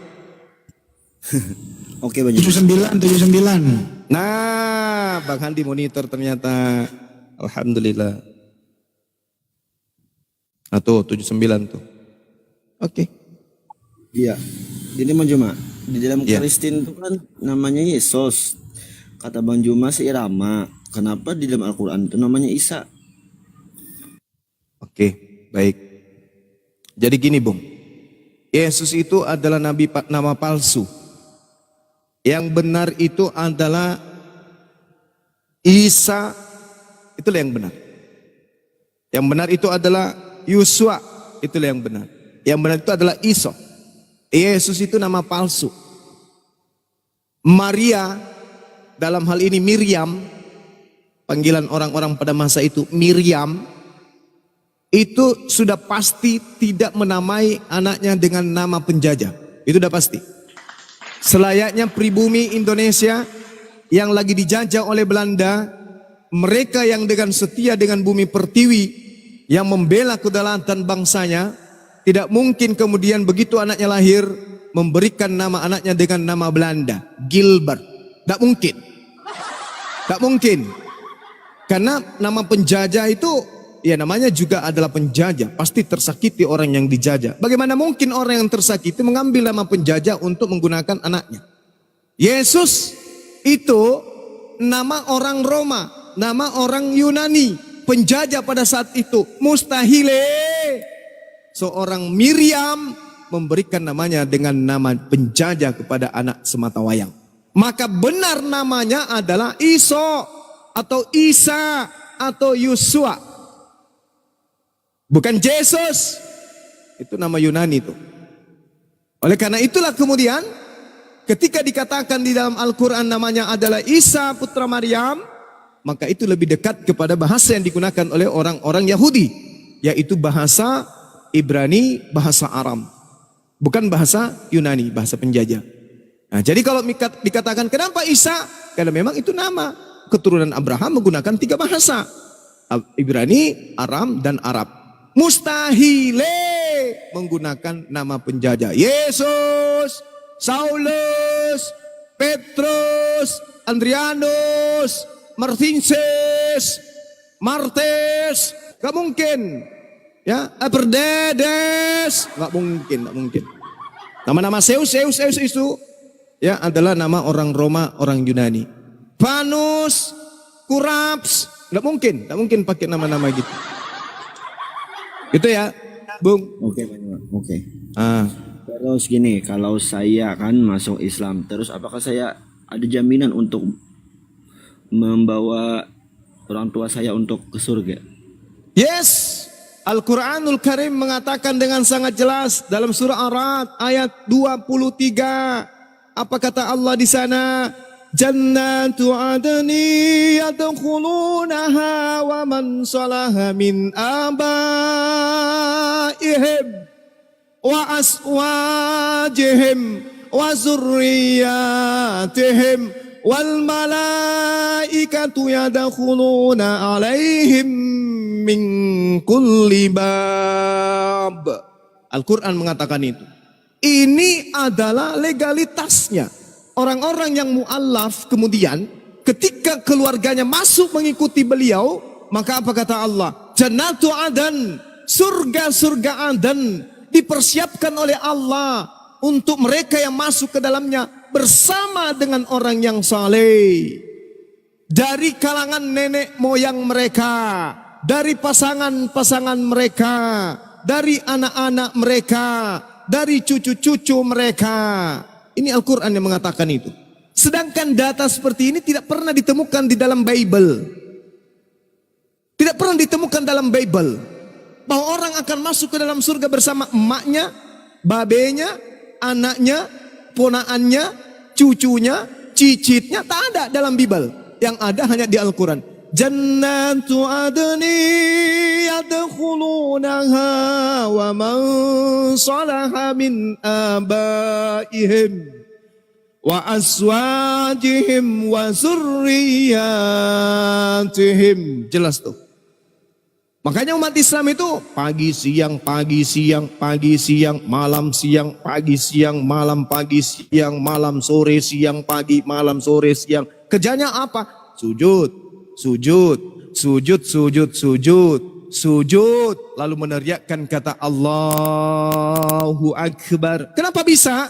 Oke, banyak. 79. Nah, Bang Handi monitor ternyata. Alhamdulillah. Atau 79 tuh. Oke. Iya. Ini Bang Juma, di dalam Iya. Kristen itu kan namanya Yesus. Kata Bang Juma seirama. Kenapa di dalam Al-Quran itu namanya Isa? Oke, baik. Jadi gini, Bung. Yesus itu adalah nama palsu. Yang benar itu adalah Isa. Itulah yang benar. Yang benar itu adalah Yusua. Itulah yang benar. Yang benar itu adalah Isa. Yesus itu nama palsu. Maria, dalam hal ini Miriam, panggilan orang-orang pada masa itu Miriam, itu sudah pasti tidak menamai anaknya dengan nama penjajah. Itu sudah pasti. Selayaknya pribumi Indonesia yang lagi dijajah oleh Belanda, mereka yang dengan setia dengan bumi pertiwi, yang membela kedaulatan bangsanya, tidak mungkin kemudian begitu anaknya lahir memberikan nama anaknya dengan nama Belanda, Gilbert. Tidak mungkin. Tidak mungkin. Karena nama penjajah itu, ya namanya juga adalah penjajah. Pasti tersakiti orang yang dijajah. Bagaimana mungkin orang yang tersakiti mengambil nama penjajah untuk menggunakan anaknya? Yesus itu nama orang Roma, nama orang Yunani, penjajah pada saat itu. Mustahile seorang Miriam memberikan namanya dengan nama penjajah kepada anak sematawayang. Maka benar namanya adalah Iso atau Isa atau Yosua. Bukan Yesus. Itu nama Yunani itu. Oleh karena itulah kemudian ketika dikatakan di dalam Al-Quran namanya adalah Isa putra Maryam, maka itu lebih dekat kepada bahasa yang digunakan oleh orang-orang Yahudi, yaitu bahasa Ibrani, bahasa Aram. Bukan bahasa Yunani, bahasa penjajah. Nah, jadi kalau dikatakan kenapa Isa? Karena memang itu nama keturunan Abraham menggunakan 3 bahasa. Ibrani, Aram, dan Arab. Mustahile menggunakan nama penjajah. Yesus, Saulus, Petrus, Andrianus, Martinses, Martes, gak mungkin. Ya, Aperdedes, gak mungkin, gak mungkin. Nama-nama Zeus itu ya adalah nama orang Roma, orang Yunani. Vanus, Kuraps, gak mungkin pakai nama-nama gitu. Gitu ya, Bung. Oke, oke. Ah. Terus gini, kalau saya kan masuk Islam, terus apakah saya ada jaminan untuk membawa orang tua saya untuk ke surga? Yes, Al-Quranul Karim mengatakan dengan sangat jelas dalam surah Ar-Ra'd ayat 23. Apa kata Allah di sana? Jannatu adni yadkhulunaha wa man salaha min abaihim wa aswajihim wa zurriyatihim wal malaikatu yadkhuluna alaihim min kulli bab. Al-Quran mengatakan itu. Ini adalah legalitasnya. Orang-orang yang mu'allaf kemudian ketika keluarganya masuk mengikuti beliau, maka apa kata Allah? Jannatu adan, surga-surga adan dipersiapkan oleh Allah untuk mereka yang masuk ke dalamnya bersama dengan orang yang saleh. Dari kalangan nenek moyang mereka, dari pasangan-pasangan mereka, dari anak-anak mereka, dari cucu-cucu mereka. Ini Al-Quran yang mengatakan itu. Sedangkan data seperti ini tidak pernah ditemukan di dalam Bible. Tidak pernah ditemukan dalam Bible. Bahwa orang akan masuk ke dalam surga bersama emaknya, babenya, anaknya, ponaannya, cucunya, cicitnya. Tak ada dalam Bible. Yang ada hanya di Al-Quran. Jannatu adni yadkhulunaha wa man salaha min abaihim wa aswajihim wa zurriyatihim. Jelas tuh. Makanya umat Islam itu pagi siang, pagi siang, pagi siang, malam siang, pagi siang, malam pagi siang, malam sore siang, pagi malam sore siang. Kerjanya apa? Sujud. Sujud, sujud, sujud, sujud, sujud. Lalu meneriakkan kata Allahu Akbar. Kenapa bisa?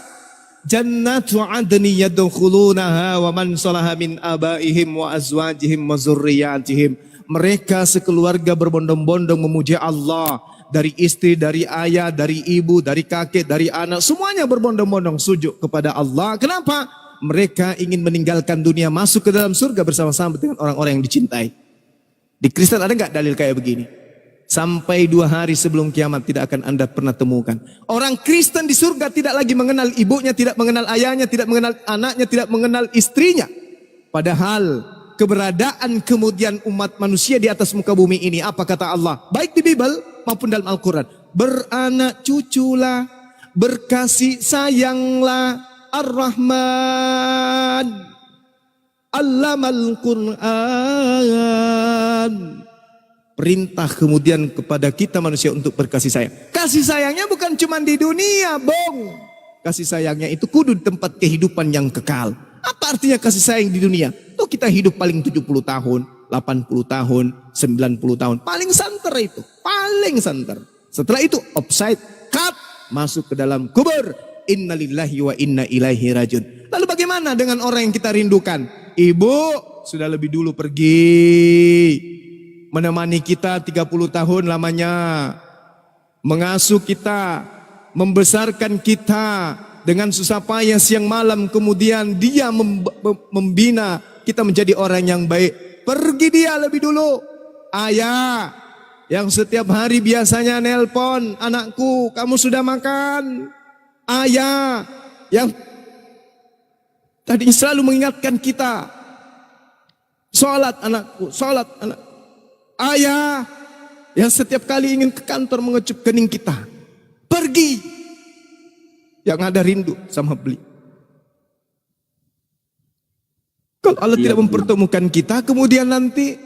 Jannatu adni yadkhulunaha wa man salaha min abaihim wa azwajihim wa zurriyatihim. Mereka sekeluarga berbondong-bondong memuji Allah. Dari istri, dari ayah, dari ibu, dari kakek, dari anak. Semuanya berbondong-bondong sujud kepada Allah. Kenapa? Mereka ingin meninggalkan dunia masuk ke dalam surga bersama-sama dengan orang-orang yang dicintai. Di Kristen ada nggak dalil kayak begini? Sampai 2 hari sebelum kiamat tidak akan Anda pernah temukan. Orang Kristen di surga tidak lagi mengenal ibunya, tidak mengenal ayahnya, tidak mengenal anaknya, tidak mengenal istrinya. Padahal keberadaan kemudian umat manusia di atas muka bumi ini. Apa kata Allah? Baik di Bible maupun dalam Al-Quran. Beranak cuculah, berkasih sayanglah, Ar-Rahman, Allamal Quran. Perintah kemudian kepada kita manusia untuk berkasih sayang. Kasih sayangnya bukan cuma di dunia, bong. Kasih sayangnya itu kudu tempat kehidupan yang kekal. Apa artinya kasih sayang di dunia? Tuh kita hidup paling 70 tahun, 80 tahun, 90 tahun. Paling santer itu, paling santer. Setelah itu offside, cut, masuk ke dalam kubur. Innalillahi wa inna ilaihi rajiun. Lalu bagaimana dengan orang yang kita rindukan? Ibu sudah lebih dulu pergi. Menemani kita 30 tahun lamanya. Mengasuh kita, membesarkan kita dengan susah payah siang malam. Kemudian dia membina kita menjadi orang yang baik. Pergi dia lebih dulu. Ayah yang setiap hari biasanya nelpon, anakku kamu sudah makan. Ayah yang tadi selalu mengingatkan kita, sholat anakku, sholat anak. Ayah yang setiap kali ingin ke kantor mengecup kening kita. Pergi. Yang ada rindu sama beli. Kalau Allah tidak mempertemukan kita, kemudian nanti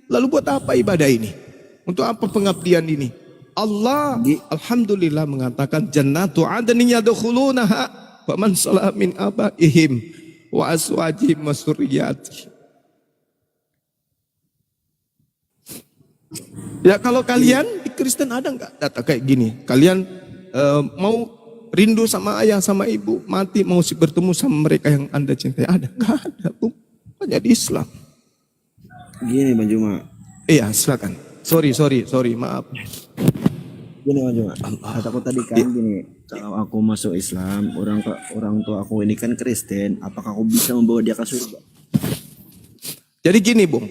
lalu buat apa ibadah ini? Untuk apa pengabdian ini? Allah alhamdulillah mengatakan jannatu adnin yadkhulunaha wa man salaha min abaihim wa azwajihim wa surriyatihim. Ya kalau kalian di Kristen ada nggak data kayak gini? Kalian mau rindu sama ayah sama ibu, mati mau bertemu sama mereka yang Anda cintai? Ada? Nggak ada, Bu. Hanya di Islam. Gini Bang Juma. Iya, silakan. Sorry, maaf. Gini Bang Juma. Kataku tadi kan gini, kalau aku masuk Islam, orang tua aku ini kan Kristen, apakah aku bisa membawa dia ke surga? Jadi gini, Bung.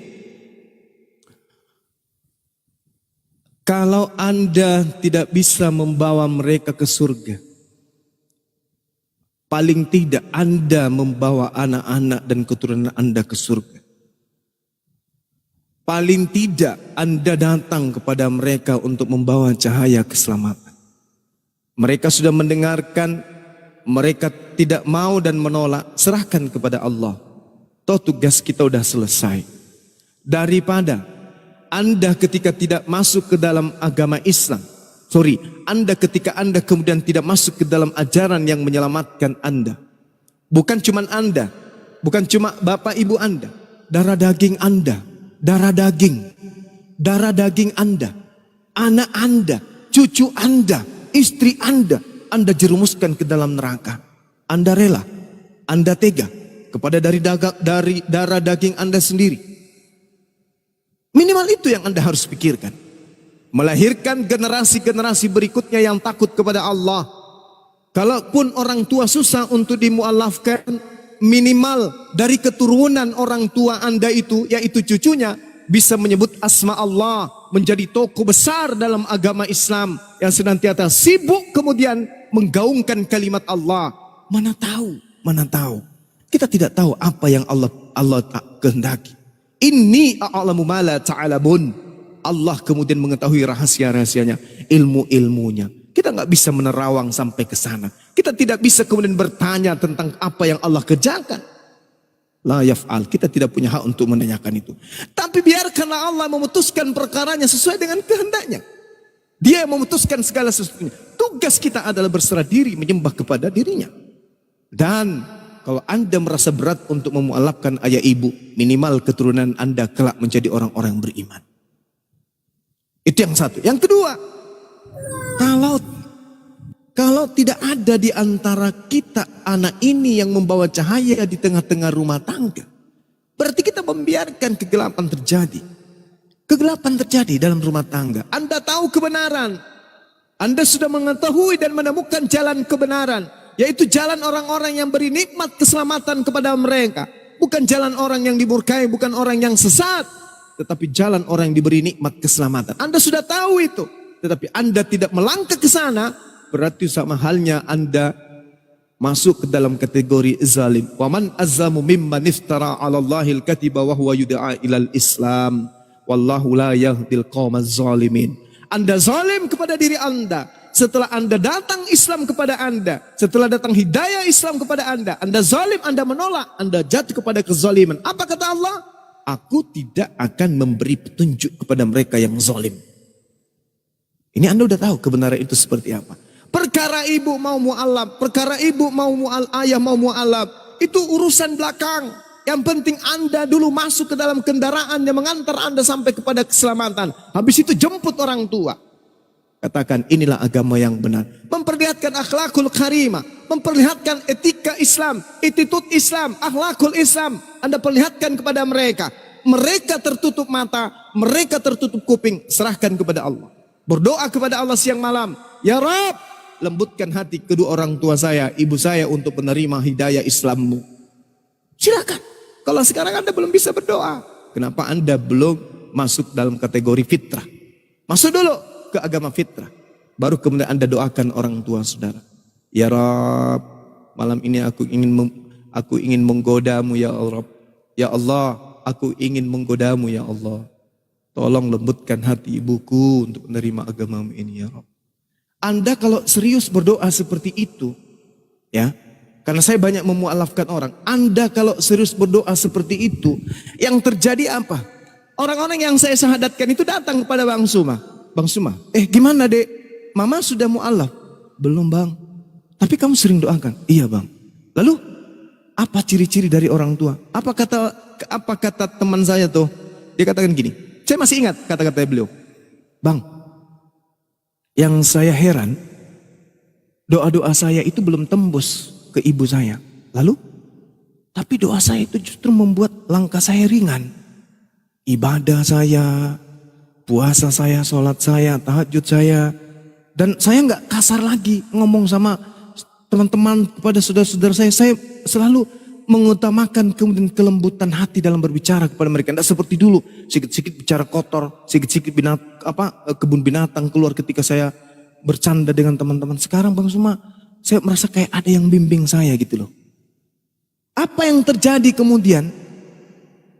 Kalau Anda tidak bisa membawa mereka ke surga, paling tidak Anda membawa anak-anak dan keturunan Anda ke surga. Paling tidak Anda datang kepada mereka untuk membawa cahaya keselamatan. Mereka sudah mendengarkan, mereka tidak mau dan menolak, serahkan kepada Allah. Toh tugas kita sudah selesai. Daripada Anda ketika tidak masuk ke dalam agama Islam, Anda ketika Anda kemudian tidak masuk ke dalam ajaran yang menyelamatkan Anda. Bukan cuma Anda, bukan cuma bapak ibu Anda, darah daging Anda, darah daging Anda, anak Anda, cucu Anda, istri Anda jerumuskan ke dalam neraka. Anda rela, Anda tega kepada dari darah daging Anda sendiri. Minimal itu yang Anda harus pikirkan. Melahirkan generasi-generasi berikutnya yang takut kepada Allah. Kalaupun orang tua susah untuk dimualafkan, minimal dari keturunan orang tua Anda itu, yaitu cucunya, bisa menyebut asma Allah, menjadi tokoh besar dalam agama Islam yang senantiasa sibuk kemudian menggaungkan kalimat Allah. Mana tahu. Kita tidak tahu apa yang Allah tak kehendaki. Inni a'lamu ma la ta'lamun. Allah kemudian mengetahui rahasia-rahasianya, ilmu-ilmunya. Kita nggak bisa menerawang sampai ke sana. Kita tidak bisa kemudian bertanya tentang apa yang Allah kerjakan. La yaf'al. Kita tidak punya hak untuk menanyakan itu. Tapi biarkanlah Allah memutuskan perkaranya sesuai dengan kehendaknya. Dia memutuskan segala sesuatunya. Tugas kita adalah berserah diri, menyembah kepada dirinya. Dan kalau Anda merasa berat untuk memualafkan ayah ibu, minimal keturunan Anda kelak menjadi orang-orang beriman. Itu yang satu. Yang kedua, kalau tidak ada di antara kita anak ini yang membawa cahaya di tengah-tengah rumah tangga, berarti kita membiarkan kegelapan terjadi. Kegelapan terjadi dalam rumah tangga. Anda tahu kebenaran. Anda sudah mengetahui dan menemukan jalan kebenaran. Yaitu jalan orang-orang yang beri nikmat keselamatan kepada mereka. Bukan jalan orang yang dimurkai, bukan orang yang sesat. Tetapi jalan orang yang diberi nikmat keselamatan. Anda sudah tahu itu. Tetapi Anda tidak melangkah ke sana, berarti sama halnya Anda masuk ke dalam kategori zalim. Wa man azzamu mimman iftara 'ala Allahil katiba wa huwa yud'a ilal Islam. Wallahu la yahdil qaumaz zalimin. Anda zalim kepada diri Anda. Setelah Anda datang Islam kepada Anda, setelah datang hidayah Islam kepada Anda zalim, Anda menolak, Anda jatuh kepada kezaliman. Apa kata Allah? Aku tidak akan memberi petunjuk kepada mereka yang zalim. Ini Anda udah tahu kebenaran itu seperti apa. Perkara ibu mau mu'alaf, perkara ibu mau ayah mau mu'alaf, itu urusan belakang. Yang penting Anda dulu masuk ke dalam kendaraan yang mengantar Anda sampai kepada keselamatan. Habis itu jemput orang tua. Katakan inilah agama yang benar. Memperlihatkan akhlakul karimah, memperlihatkan etika Islam, attitude Islam, akhlakul Islam. Anda perlihatkan kepada mereka. Mereka tertutup mata, mereka tertutup kuping, serahkan kepada Allah. Berdoa kepada Allah siang malam. Ya Rabb, lembutkan hati kedua orang tua saya, ibu saya untuk menerima hidayah Islammu. Silakan. Kalau sekarang Anda belum bisa berdoa, kenapa Anda belum masuk dalam kategori fitrah? Masuk dulu ke agama fitrah. Baru kemudian Anda doakan orang tua saudara. Ya Rabb, malam ini aku ingin menggodamu ya Allah. Ya Allah, aku ingin menggodamu ya Allah. Tolong lembutkan hati ibuku untuk menerima agamamu ini ya Rabb. Anda kalau serius berdoa seperti itu, ya, karena saya banyak memualafkan orang. Anda kalau serius berdoa seperti itu, yang terjadi apa? Orang-orang yang saya syahadatkan itu datang kepada Bang Suma. Bang Suma, gimana dek? Mama sudah mualaf? Belum bang. Tapi kamu sering doakan? Iya bang. Lalu apa ciri-ciri dari orang tua? Apa kata teman saya tuh? Dia katakan gini. Saya masih ingat kata-kata beliau. Bang, yang saya heran, doa-doa saya itu belum tembus ke ibu saya. Lalu, tapi doa saya itu justru membuat langkah saya ringan. Ibadah saya, puasa saya, sholat saya, tahajud saya. Dan saya nggak kasar lagi ngomong sama teman-teman kepada saudara-saudara saya selalu mengutamakan kemudian kelembutan hati dalam berbicara kepada mereka. Tidak seperti dulu, sikit-sikit bicara kotor, sikit-sikit kebun binatang keluar ketika saya bercanda dengan teman-teman. Sekarang Bang Suma, saya merasa kayak ada yang bimbing saya gitu loh. Apa yang terjadi kemudian?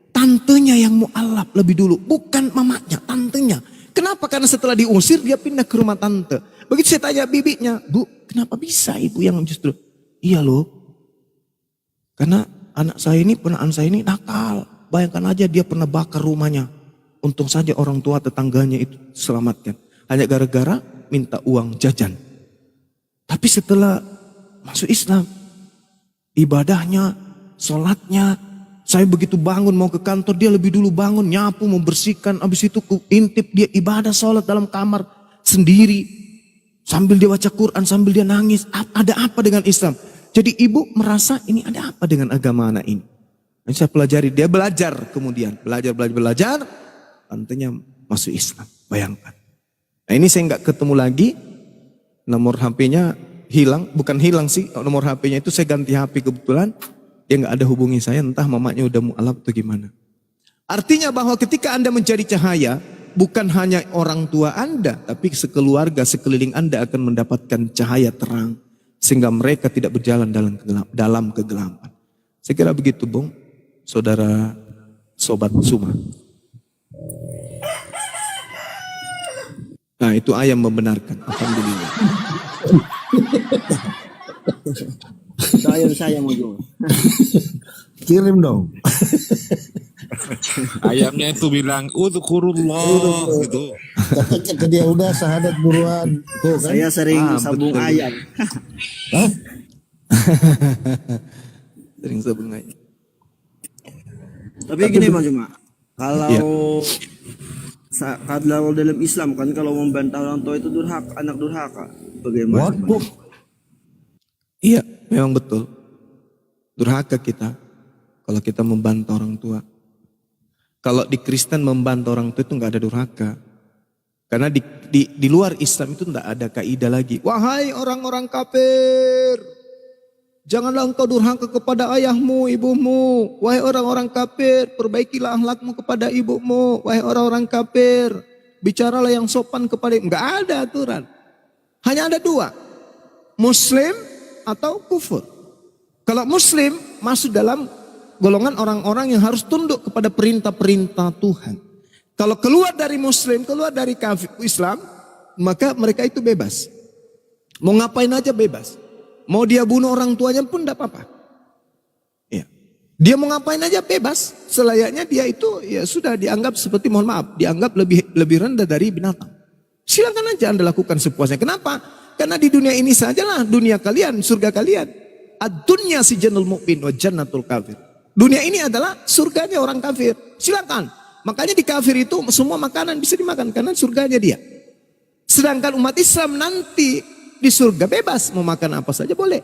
Tantenya yang mu'alaf lebih dulu, bukan mamanya, tantenya. Kenapa? Karena setelah diusir dia pindah ke rumah tante. Begitu saya tanya bibinya, Bu, kenapa bisa ibu yang justru? Iya loh. Karena anak saya ini, ponaan saya ini nakal. Bayangkan aja dia pernah bakar rumahnya. Untung saja orang tua tetangganya itu selamatkan. Hanya gara-gara minta uang jajan. Tapi setelah masuk Islam, ibadahnya, sholatnya, saya begitu bangun mau ke kantor, dia lebih dulu bangun, nyapu, membersihkan. Habis itu intip dia ibadah sholat dalam kamar sendiri. Sambil dia baca Quran, sambil dia nangis. Ada apa dengan Islam? Jadi ibu merasa ini ada apa dengan agama anak ini. Dan saya pelajari, dia belajar kemudian. Belajar. Tantenya masuk Islam, bayangkan. Nah ini saya nggak ketemu lagi. Nomor HP-nya hilang, bukan hilang sih. Nomor HP-nya itu saya ganti HP kebetulan. Dia nggak ada hubungi saya, entah mamanya udah mu'alaf atau gimana. Artinya bahwa ketika Anda mencari cahaya, bukan hanya orang tua Anda, tapi sekeluarga, sekeliling Anda akan mendapatkan cahaya terang. Sehingga mereka tidak berjalan dalam kegelapan. Saya kira begitu Bung, saudara Sobat Suma. Nah itu ayam membenarkan, alhamdulillah. Saya mau juga. Kirim dong. Ayamnya itu bilang udzukurullah gitu. Kata dia udah syahadat buruan. Tuh, kan? Saya sering sambung betul. ayam. Hah? Sering sambung ayam. Tapi gini Bang Juma, kalau kalau dalam Islam kan kalau membantah orang tua itu durhaka, anak durhaka. Bagaimana? Waduh. Iya, memang betul. Durhaka kita kalau kita membantah orang tua. Kalau di Kristen membantah orang tua itu nggak ada durhaka. Karena di luar Islam itu tidak ada kaidah lagi. Wahai orang-orang kafir, janganlah engkau durhaka kepada ayahmu, ibumu. Wahai orang-orang kafir, perbaikilah akhlakmu kepada ibumu. Wahai orang-orang kafir, bicaralah yang sopan kepada ibu. Nggak ada aturan. Hanya ada dua. Muslim atau kufur. Kalau muslim masuk dalam golongan orang-orang yang harus tunduk kepada perintah-perintah Tuhan. Kalau keluar dari muslim, keluar dari kafir Islam, maka mereka itu bebas. Mau ngapain aja bebas. Mau dia bunuh orang tuanya pun tidak apa-apa. Ya. Dia mau ngapain aja bebas. Selayaknya dia itu ya sudah dianggap seperti, mohon maaf, dianggap lebih rendah dari binatang. Silakan aja Anda lakukan sepuasnya. Kenapa? Karena di dunia ini sajalah dunia kalian, surga kalian. Ad-dunya sijanul mu'min wa jannatul kafir. Dunia ini adalah surganya orang kafir. Silakan. Makanya di kafir itu semua makanan bisa dimakan karena surganya dia. Sedangkan umat Islam nanti di surga bebas, mau makan apa saja boleh.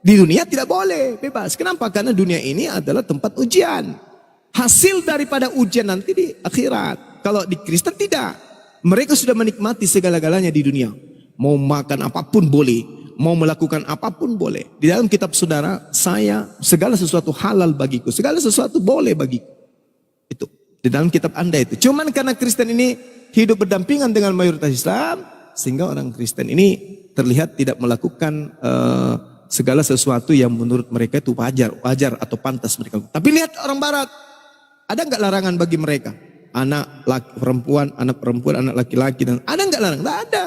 Di dunia tidak boleh, bebas. Kenapa? Karena dunia ini adalah tempat ujian. Hasil daripada ujian nanti di akhirat. Kalau di Kristen tidak. Mereka sudah menikmati segala-galanya di dunia. Mau makan apapun boleh. Mau melakukan apapun boleh. Di dalam kitab saudara, segala sesuatu halal bagiku. Segala sesuatu boleh bagiku. Itu. Di dalam kitab Anda itu. Cuman karena Kristen ini hidup berdampingan dengan mayoritas Islam. Sehingga orang Kristen ini terlihat tidak melakukan segala sesuatu yang menurut mereka itu wajar atau pantas mereka. Tapi lihat orang Barat. Ada nggak larangan bagi mereka? Anak perempuan, anak laki-laki. Ada nggak larangan? Nggak ada.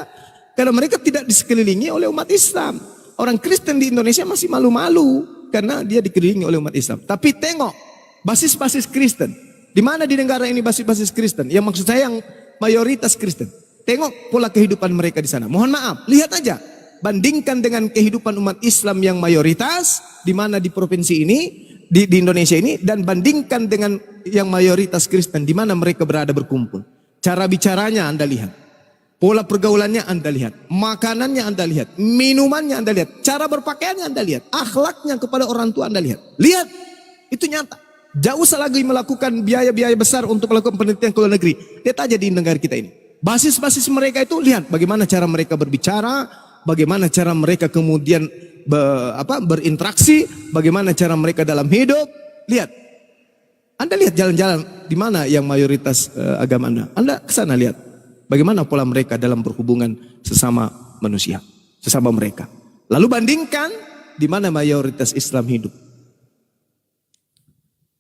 Karena mereka tidak disekelilingi oleh umat Islam. Orang Kristen di Indonesia masih malu-malu karena dia dikelilingi oleh umat Islam. Tapi tengok basis-basis Kristen. Di mana di negara ini basis-basis Kristen? Yang maksud saya yang mayoritas Kristen. Tengok pola kehidupan mereka di sana. Mohon maaf, lihat aja. Bandingkan dengan kehidupan umat Islam yang mayoritas di mana di provinsi ini, di Indonesia ini, dan bandingkan dengan yang mayoritas Kristen di mana mereka berada berkumpul. Cara bicaranya Anda lihat. Pola pergaulannya Anda lihat, makanannya Anda lihat, minumannya Anda lihat, cara berpakaiannya Anda lihat, akhlaknya kepada orang tua Anda lihat. Lihat, itu nyata. Jauh usah lagi melakukan biaya-biaya besar untuk melakukan penelitian ke luar negeri. Lihat aja di negara kita ini. Basis-basis mereka itu lihat bagaimana cara mereka berbicara, bagaimana cara mereka kemudian berinteraksi, bagaimana cara mereka dalam hidup. Lihat, Anda lihat jalan-jalan di mana yang mayoritas agama Anda ke sana lihat. Bagaimana pola mereka dalam berhubungan sesama manusia, sesama mereka. Lalu bandingkan di mana mayoritas Islam hidup.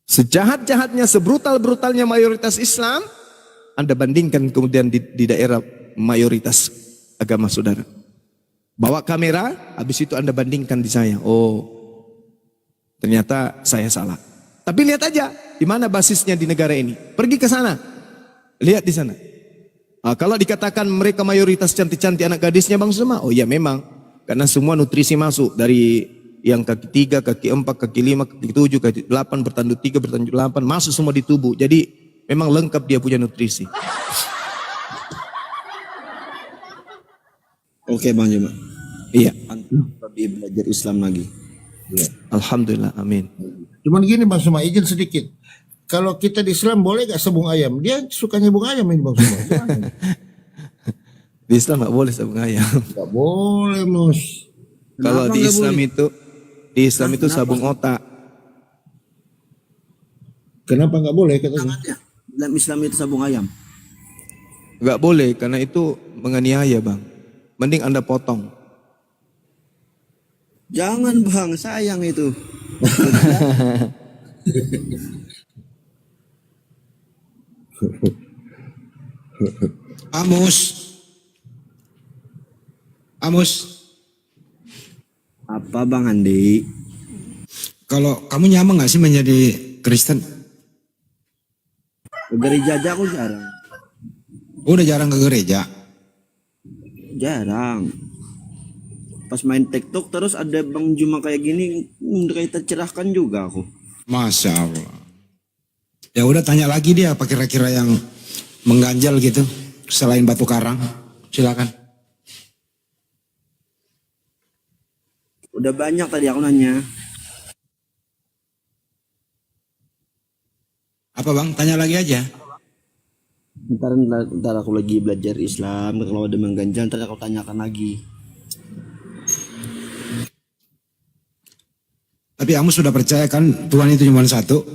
Sejahat-jahatnya, sebrutal-brutalnya mayoritas Islam, Anda bandingkan kemudian di daerah mayoritas agama saudara. Bawa kamera, habis itu Anda bandingkan di saya. Oh, ternyata saya salah. Tapi lihat aja di mana basisnya di negara ini. Pergi ke sana, lihat di sana. Kalau dikatakan mereka mayoritas cantik-cantik anak gadisnya Bang Suma, oh ya memang. Karena semua nutrisi masuk dari yang kaki 3, kaki 4, kaki 5, kaki 7, kaki 8, bertanduk 3, bertanduk 8, masuk semua di tubuh. Jadi memang lengkap dia punya nutrisi. Oke Bang Juma. Iya. Lebih belajar Islam lagi. Ya. Alhamdulillah, amin. Cuman gini Bang Suma, izin sedikit. Kalau kita di Islam boleh gak sabung ayam? Dia sukanya sabung ayam ini Bang Suma. Di Islam gak boleh sabung ayam. Gak boleh Mus. Kalau di Islam itu sabung otak. Kenapa gak boleh katanya? Dalam Islam itu sabung ayam. Gak boleh karena itu menganiaya Bang. Mending Anda potong. Jangan Bang, sayang itu. Amos, Apa Bang Andi? kalau kamu nyaman gak sih menjadi Kristen? Ke gereja aja aku jarang. Udah jarang ke gereja. Jarang. Pas main TikTok terus ada Bang Juma kayak gini, kayak tercerahkan juga aku. Masya Allah. Ya udah tanya lagi dia apa kira-kira yang mengganjal gitu selain batu karang. Silakan. Udah banyak tadi aku nanya. Apa Bang? Tanya lagi aja. Ntar aku lagi belajar Islam, kalau ada mengganjal ntar aku tanyakan lagi. Tapi kamu sudah percaya kan Tuhan itu cuma satu?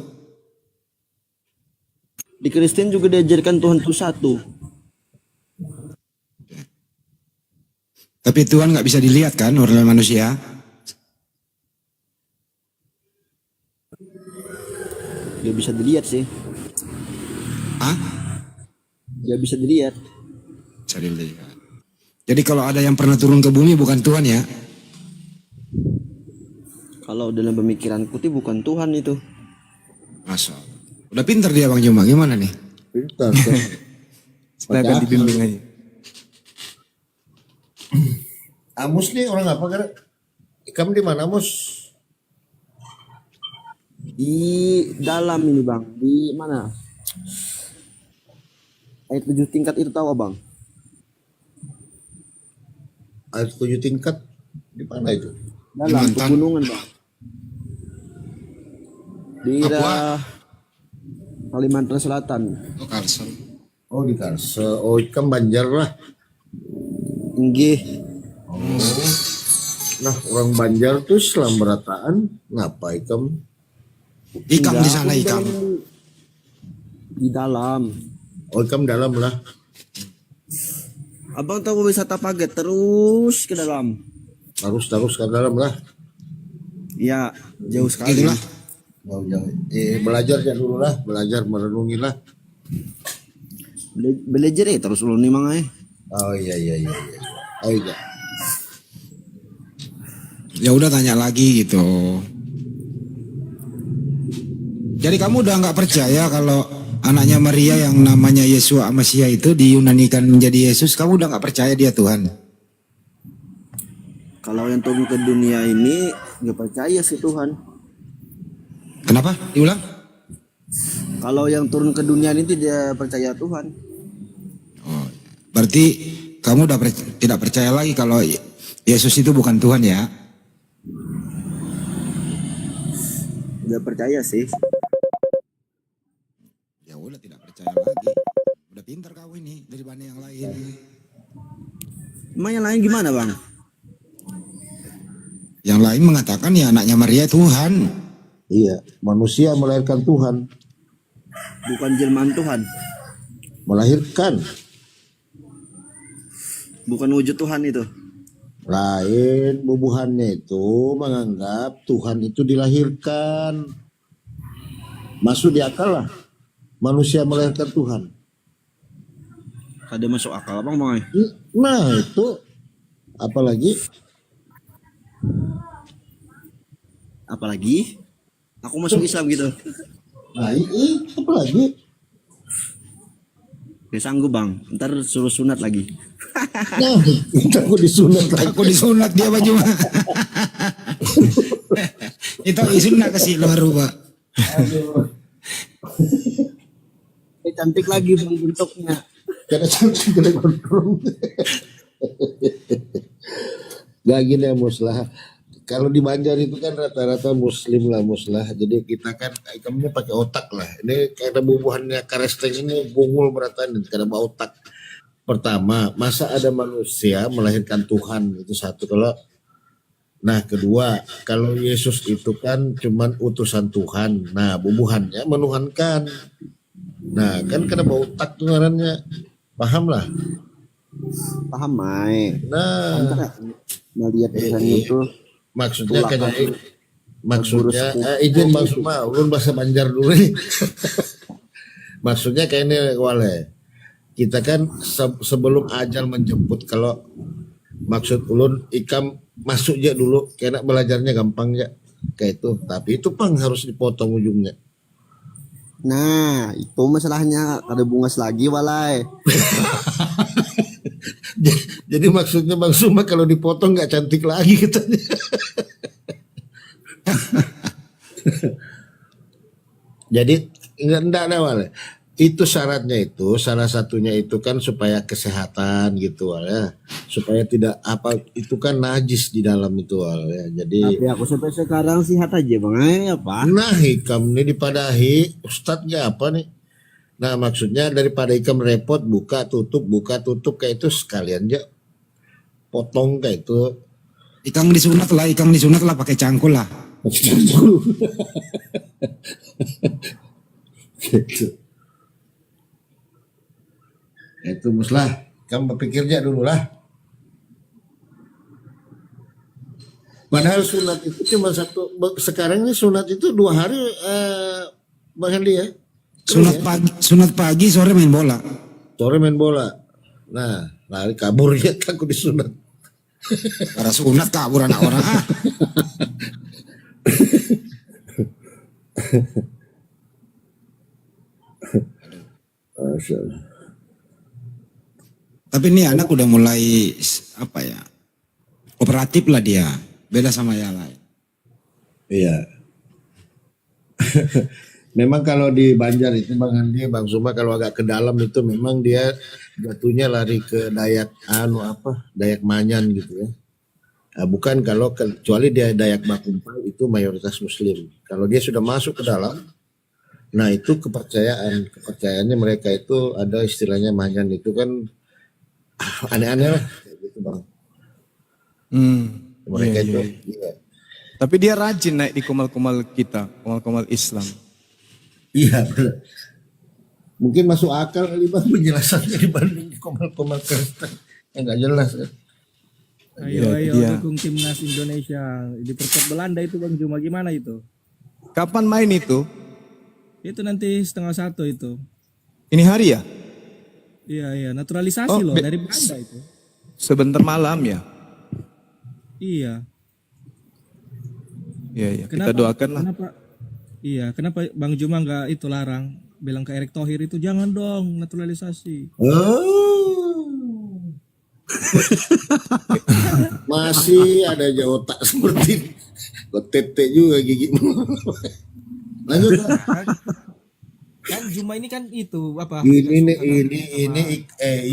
Di Kristen juga diajarkan Tuhan itu satu. Tapi Tuhan nggak bisa dilihat kan oleh manusia. Ya bisa dilihat sih. Hah? Ya bisa dilihat. Bisa dilihat. Jadi kalau ada yang pernah turun ke bumi bukan Tuhan ya? Kalau dalam pemikiranku tuh bukan Tuhan itu. Masa. Udah pinter dia Bang Juma, gimana nih? Pintar kan. Silakan dibimbing aja. Amos nih orang apa kan? Kamu di mana Amos? Di dalam ini bang, di mana? Ayat 7 tingkat itu tahu bang? Ayat 7 tingkat di mana itu? Dalam Kalimantan. pegunungan bang. Di Papua. daerah Kalimantan Selatan. Oh Karson. Oh di Karse. Oh ikan Banjar lah. Inggih. Nah orang Banjar tuh Islam berataan ngapa ikan? Ikam di sana Enggak, ikam. di dalam. Oh ikan dalam lah. Abang tahu wisata paget terus ke dalam. Terus ke dalam lah. Ya jauh sekali. Itulah. Jauh-jauh. Belajar ya dulu lah. Belajar merenungi lah. Belajar terus ulun nih mang Oh iya. Oh iya. Ya udah tanya lagi gitu. Jadi kamu udah nggak percaya kalau anaknya Maria yang namanya Yesua Amasia itu diyunanikan menjadi Yesus, kamu udah nggak percaya dia Tuhan? Kalau yang turun ke dunia ini nggak percaya sih Tuhan. Kenapa? Diulang? Kalau yang turun ke dunia ini tidak percaya Tuhan. Oh, berarti kamu udah tidak percaya lagi kalau Yesus itu bukan Tuhan ya? Nggak percaya sih. Ya udah tidak percaya lagi. Udah pintar kau ini daripada yang lain. Emang yang lain gimana bang? Yang lain mengatakan ya anaknya Maria Tuhan. Iya. Manusia melahirkan Tuhan. Bukan jelmaan Tuhan. Melahirkan. Bukan wujud Tuhan itu. Lain bubuhannya itu menganggap Tuhan itu dilahirkan. Masuk di akal lah. Manusia melahirkan Tuhan. Ada masuk akal bang bang. Nah itu apalagi Apalagi aku masuk Islam gitu. nah apalagi Ya sanggup bang. Ntar suruh sunat lagi. nah kita aku disunat lagi. Aku disunat dia baju. Itu disunat kasih baru pak. Cantik lagi bang bentuknya. Karena cantik kena gondrong. Gak gini ya muslah. Kalau di Banjar itu kan rata-rata muslim lah muslah. Jadi kita kan ikamnya pakai otak lah. Ini karena bubuhannya karesteng ini bungul berataan karena otak. Pertama, masa ada manusia melahirkan Tuhan itu satu. Nah kedua, kalau Yesus itu kan cuman utusan Tuhan. Nah bubuhannya menuhankan. Nah kan karena otak tuh ngarannya. Paham lah. Paham Mai. Nah Melihat pesannya itu. maksudnya Tulakan. kayak maksudnya izin maksud mah ulun bahasa Banjar dulu nih. Maksudnya kayak ini wale. Kita kan sebelum ajal menjemput, kalau maksud ulun ikam masuk aja dulu kena belajarnya gampang ya kayak itu, tapi itu pang harus dipotong ujungnya. Nah itu masalahnya ada bungas lagi walai. Jadi maksudnya Bang Suma kalau dipotong nggak cantik lagi katanya. Jadi enggak ada wale. Itu syaratnya itu salah satunya itu kan supaya kesehatan gitu ya, supaya tidak apa itu kan najis di dalam itu ya. Jadi Tapi aku sampai sekarang sehat aja bang. Apa? nah ikam ini dipadahi ustadznya apa nih. Nah maksudnya daripada ikam repot buka tutup kayak itu sekalian aja potong kayak itu. Ikang disunat lah pakai cangkul lah. Gitu. Itu muslah, kamu berpikirnya dulu lah. Padahal sunat itu cuma satu. Sekarang ini sunat itu 2 hari Bang Hendy ya. Sunat pagi, sore main bola. Sore main bola. Nah, lari kabur ya takut disunat. Para sunat kabur anak orang. Masya Allah. Tapi ini anak udah mulai apa ya? Kooperatif lah dia. Beda sama yang lain. Iya. Memang kalau di Banjar itu Bang Andi, Bang Suma kalau agak ke dalam itu memang dia jatuhnya lari ke Dayak Dayak Manyan gitu ya. Nah, bukan kalau kecuali dia Dayak Bakumpai itu mayoritas Muslim. Kalau dia sudah masuk ke dalam, nah itu kepercayaannya mereka itu ada istilahnya Manyan itu kan aneh-aneh lah kayak gitu Bang. Mereka itu. Iya. Tapi dia rajin naik di kumal-kumal kita, kumal-kumal Islam. Iya benar. Mungkin masuk akal kali Bang penjelasannya dibanding komal-komal Kristen yang nggak jelas kan. Ayo dukung timnas Indonesia. Diperkuat Belanda itu Bang Juma, gimana itu? Kapan main itu? Itu nanti 12:30 itu. Ini hari ya? Iya, naturalisasi loh dari Belanda itu. Sebentar malam ya? Iya. Iya, kita doakan lah. Kenapa Bang Juma nggak itu larang? Bilang ke Erick Thohir itu jangan dong naturalisasi. Masih ada aja otak seperti ini. Tete juga gigimu. Lanjut Bang. Kan Juma ini kan itu apa? Ini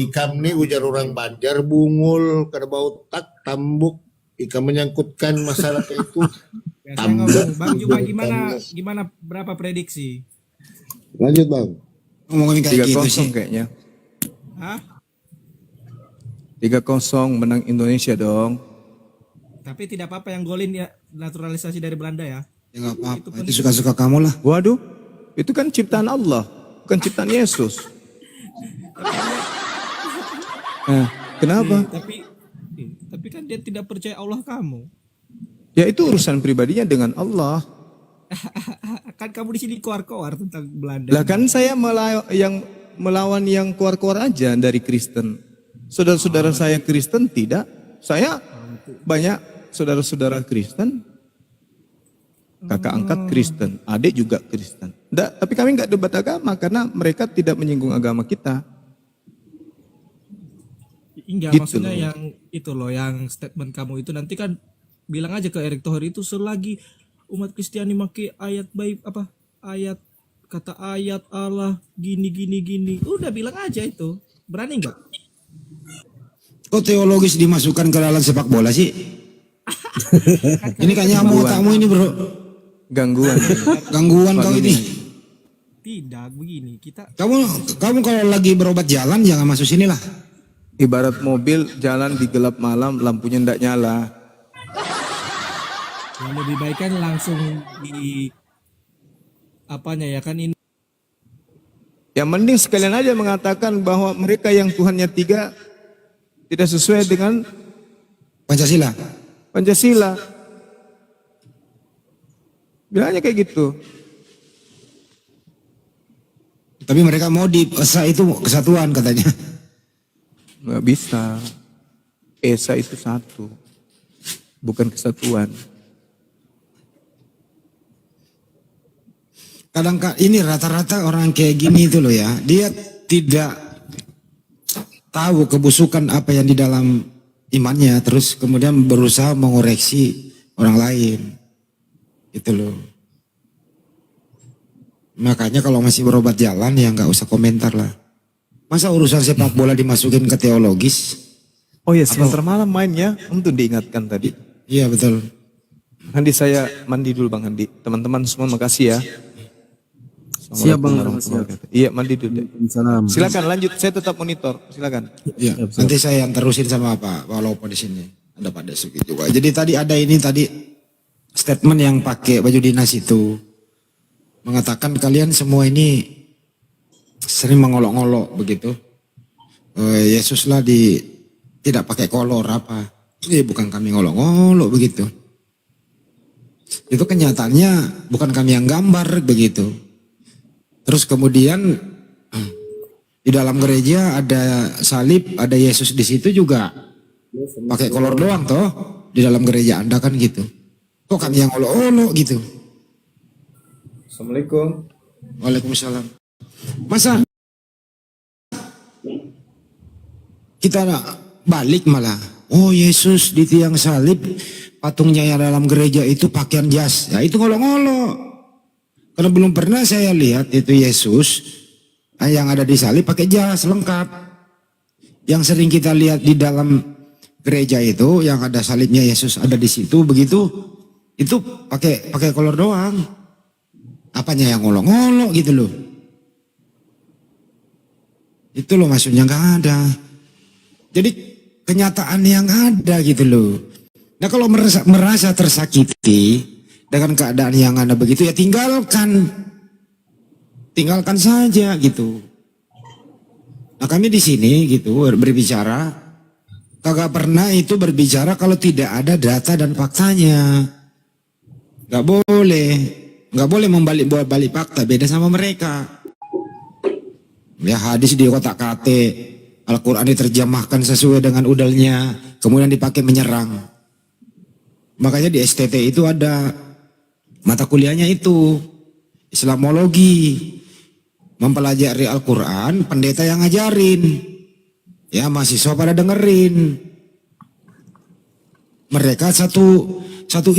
ikam nih ujar orang Banjar bungul kada bau tak tambuk ikam menyangkutkan masalah kayak itu. Ya, saya ngomong, Bang Juma gimana berapa prediksi? Lanjut Bang. Ngomongin kayak gitu 3-0 sih. kayaknya. Hah? 3-0 menang Indonesia dong. Tapi tidak apa-apa yang golin ya naturalisasi dari Belanda ya. Ya nggak apa-apa. Itu suka-suka kamu lah. Waduh, itu kan ciptaan Allah, bukan ciptaan Yesus. Kenapa? Tapi kan dia tidak percaya Allah kamu. Ya itu urusan pribadinya dengan Allah. Kan kamu di sini koar-koar tentang Belanda. Lah kan saya melawan yang keluar-keluar aja dari Kristen. Saudara-saudara saya Kristen tidak. Saya banyak saudara-saudara Kristen. Kakak angkat Kristen, adik juga Kristen. Tapi kami nggak debat agama karena mereka tidak menyinggung agama kita. Enggak, Gitu maksudnya loh. yang itu loh, yang statement kamu itu nanti kan bilang aja ke Erick Thohir itu selagi umat Kristiani make ayat baik kata ayat Allah gini. Udah bilang aja itu. Berani nggak? Kok teologis dimasukkan ke dalam sepak bola sih? Ini kayaknya kamu ini bro. Gangguan. Gangguan kau ini. Tidak begini kita. Kamu kalau lagi berobat jalan jangan masuk sini lah. Ibarat mobil jalan di gelap malam, lampunya ndak nyala. Yang lebih baik kan langsung di apanya ya kan ini. Yang mending sekalian aja mengatakan bahwa mereka yang Tuhannya 3 tidak sesuai dengan Pancasila. Pancasila. Bilangnya kayak gitu. Tapi mereka mau di ESA itu kesatuan katanya. Nggak bisa. Esa itu satu. Bukan kesatuan. Kadang ini rata-rata orang kayak gini itu loh ya. Dia tidak tahu kebusukan apa yang di dalam imannya. Terus kemudian berusaha mengoreksi orang lain. Itu loh. Makanya kalau masih berobat jalan ya nggak usah komentar lah. Masa urusan sepak bola dimasukin ke teologis? Oh ya, sebentar malam mainnya untuk diingatkan tadi. Iya betul. Handi saya mandi dulu Bang Handi. Teman-teman semua makasih ya. Siap, Bang. Iya mandi dulu deh. Salam. Silakan lanjut, saya tetap monitor. Silakan. Iya. Nanti saya yang terusin sama Pak walaupun di sini ada Pak Desuki juga. Jadi tadi ada ini tadi statement yang pakai baju dinas itu mengatakan kalian semua ini sering mengolok-olok begitu. Yesus lah tidak pakai kolor apa. Bukan kami ngolok-ngolok begitu. Itu kenyataannya bukan kami yang gambar begitu. Terus kemudian di dalam gereja ada salib, ada Yesus di situ juga pakai kolor doang toh di dalam gereja Anda kan gitu. Kok kami yang olo-olo gitu? Assalamualaikum. Waalaikumsalam. Masa kita balik malah, oh Yesus di tiang salib, patungnya yang dalam gereja itu pakaian jas. Ya itu ngolo-ngolo. Karena belum pernah saya lihat itu Yesus yang ada di salib pakai jas lengkap. Yang sering kita lihat di dalam gereja itu yang ada salibnya Yesus ada di situ begitu, itu pakai kolor doang. Apanya yang ngolo-ngolo gitu loh. Itu loh maksudnya nggak ada. Jadi kenyataan yang ada gitu loh. Nah kalau merasa tersakiti dengan keadaan yang ada begitu ya tinggalkan saja gitu. Nah kami di sini gitu berbicara, kagak pernah itu berbicara kalau tidak ada data dan faktanya. Nggak boleh membalik fakta, beda sama mereka. Ya hadis di kotak-katik, Al-Quran diterjemahkan sesuai dengan udalnya, kemudian dipakai menyerang. Makanya di STT itu ada mata kuliahnya itu, Islamologi. Mempelajari Al-Quran, pendeta yang ngajarin. Ya mahasiswa pada dengerin. Mereka satu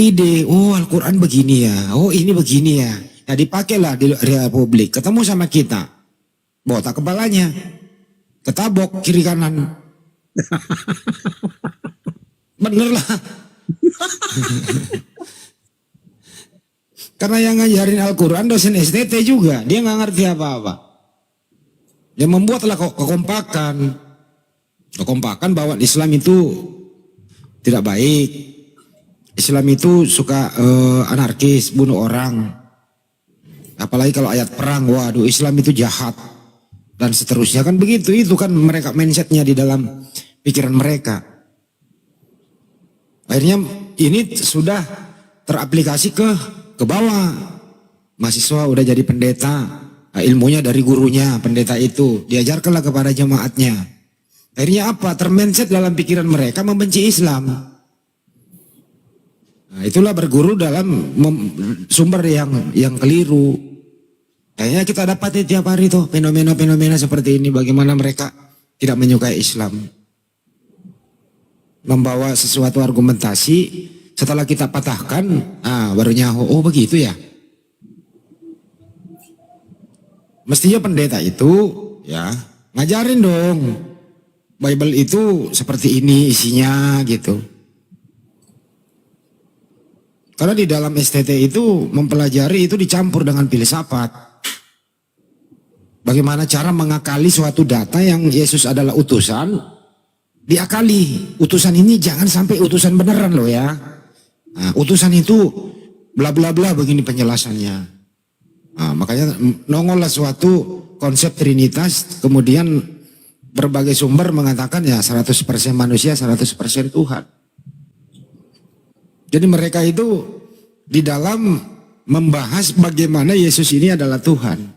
ide, oh Al-Quran begini ya, oh ini begini ya. Nah dipakailah di Republik, ketemu sama kita. Botak kepalanya. Ketabok kiri kanan. Bener lah. Karena yang ngajarin Al-Quran dosen STT juga. Dia nggak ngerti apa-apa. Dia membuatlah kekompakan. Kekompakan bahwa Islam itu tidak baik. Islam itu suka anarkis, bunuh orang. Apalagi kalau ayat perang, waduh Islam itu jahat. Dan seterusnya kan begitu, itu kan mereka mindsetnya di dalam pikiran mereka. Akhirnya ini sudah teraplikasi ke bawah. Mahasiswa udah jadi pendeta, ilmunya dari gurunya, pendeta itu diajarkanlah kepada jemaatnya. Akhirnya apa? Termindset dalam pikiran mereka membenci Islam. Nah, itulah berguru dalam sumber yang keliru. Kayaknya kita dapati tiap hari tuh fenomena-fenomena seperti ini. Bagaimana mereka tidak menyukai Islam. Membawa sesuatu argumentasi, setelah kita patahkan, baru nyaho, oh begitu ya. Mestinya pendeta itu ya ngajarin dong. Bible itu seperti ini isinya gitu. Karena di dalam STT itu mempelajari itu dicampur dengan filsafat. Bagaimana cara mengakali suatu data yang Yesus adalah utusan, diakali. Utusan ini jangan sampai utusan beneran loh ya. Nah, utusan itu bla bla bla begini penjelasannya. Nah, makanya nongollah suatu konsep Trinitas, kemudian berbagai sumber mengatakan ya 100% manusia, 100% Tuhan. Jadi mereka itu di dalam membahas bagaimana Yesus ini adalah Tuhan.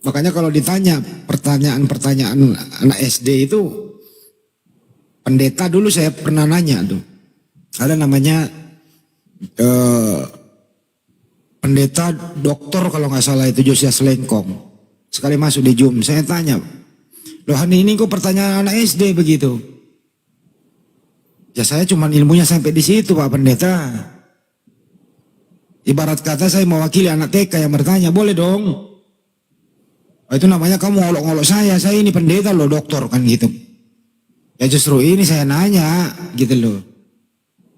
Makanya kalau ditanya pertanyaan-pertanyaan anak SD itu, pendeta dulu saya pernah nanya tuh. Ada namanya pendeta doktor kalau nggak salah itu Josias Lengkong. Sekali masuk di Zoom, saya tanya, loh ini kok pertanyaan anak SD begitu? Ya saya cuma ilmunya sampai di situ Pak Pendeta. Ibarat kata saya mewakili anak TK yang bertanya, boleh dong. Itu namanya kamu ngolok-ngolok saya ini pendeta loh dokter kan gitu. Ya justru ini saya nanya gitu loh.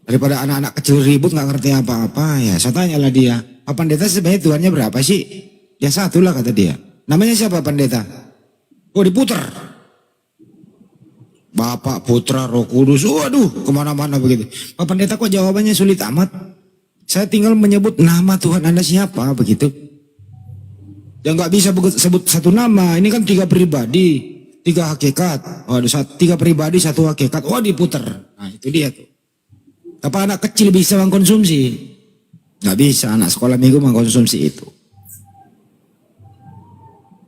Daripada anak-anak kecil ribut nggak ngerti apa-apa ya saya tanyalah dia, Pak Pendeta sebenarnya Tuhannya berapa sih? Ya satu lah kata dia. Namanya siapa pendeta? Oh diputer. Bapak, Putra, Roh Kudus, waduh kemana-mana begitu. Pak Pendeta kok jawabannya sulit amat? Saya tinggal menyebut nama Tuhan Anda siapa begitu. Ya nggak bisa sebut satu nama, ini kan 3 pribadi, 3 hakikat. Waduh, 3 pribadi 1 hakikat, oh diputer. Nah itu dia tuh. Apa anak kecil bisa mengkonsumsi? Nggak bisa, anak sekolah minggu mengkonsumsi itu.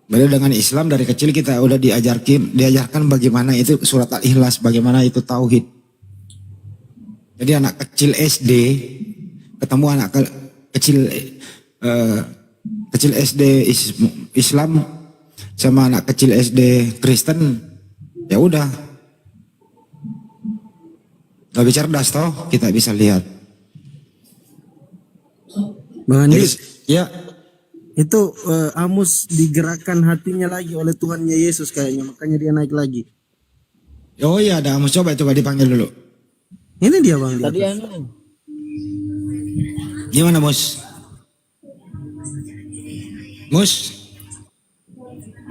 Beda dengan Islam, dari kecil kita udah diajarkan bagaimana itu surat Al-Ikhlas, bagaimana itu tauhid. Jadi anak kecil SD ketemu anak kecil kecil SD Islam sama anak kecil SD Kristen, ya udah lebih cerdas toh, kita bisa lihat. Bang Andi, Ya, itu Amos digerakkan hatinya lagi oleh Tuhannya Yesus kayaknya, makanya dia naik lagi. oh iya ada Amos, coba dipanggil dulu. Ini dia Bang. Tadi Gimana Mus? Mus?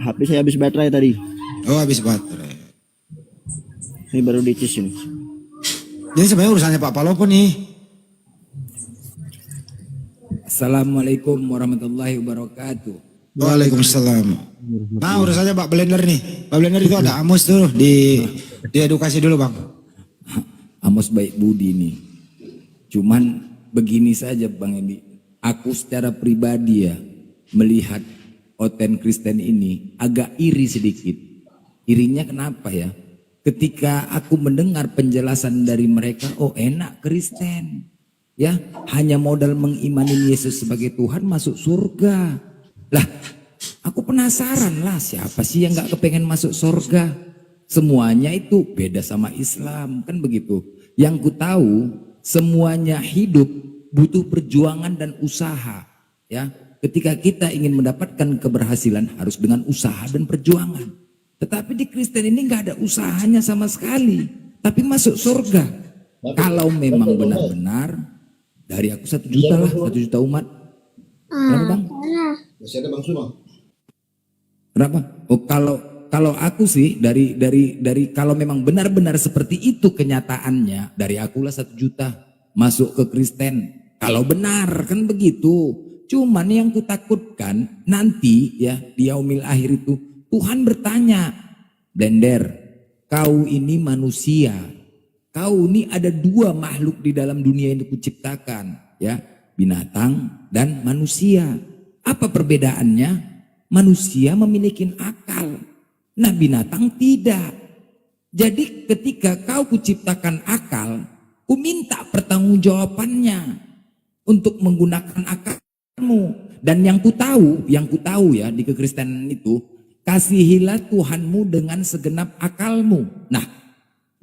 HP saya habis baterai tadi. Oh habis baterai. Ini baru dicis ini. Jadi sebenarnya urusannya Pak Palopo nih. Assalamualaikum warahmatullahi wabarakatuh. Waalaikumsalam. Nah urusannya Pak Blender nih. Pak Blender itu ada Amos tuh di edukasi dulu Bang. Amos baik budi nih. Cuman begini saja Bang Edi. Aku secara pribadi ya melihat Oten Kristen ini agak iri sedikit. Irinya kenapa ya? Ketika aku mendengar penjelasan dari mereka, oh enak Kristen. Ya, hanya modal mengimani Yesus sebagai Tuhan masuk surga. Lah, aku penasaran lah siapa sih yang gak kepengen masuk surga? Semuanya itu beda sama Islam, kan begitu. Yang ku tahu semuanya hidup butuh perjuangan dan usaha. Ya, ketika kita ingin mendapatkan keberhasilan harus dengan usaha dan perjuangan. Tetapi di Kristen ini nggak ada usahanya sama sekali, tapi masuk surga. Kalau memang benar-benar dari aku 1 juta lah, 1 juta umat. Kenapa Bang? Masih ada Bang Suno. Kenapa? Oh kalau aku sih dari kalau memang benar-benar seperti itu kenyataannya, dari akulah 1 juta masuk ke Kristen. Kalau benar kan begitu. Cuman yang kutakutkan nanti ya di yaumil akhir itu Tuhan bertanya, Blender, kau ini manusia. Kau ini ada 2 makhluk di dalam dunia yang kuciptakan, ya, binatang dan manusia. Apa perbedaannya? Manusia memiliki akal, nah binatang tidak. Jadi ketika kau kuciptakan akal, ku minta pertanggungjawabannya untuk menggunakan akalmu. Dan yang ku tahu ya di kekristenan itu, kasihilah Tuhanmu dengan segenap akalmu. Nah,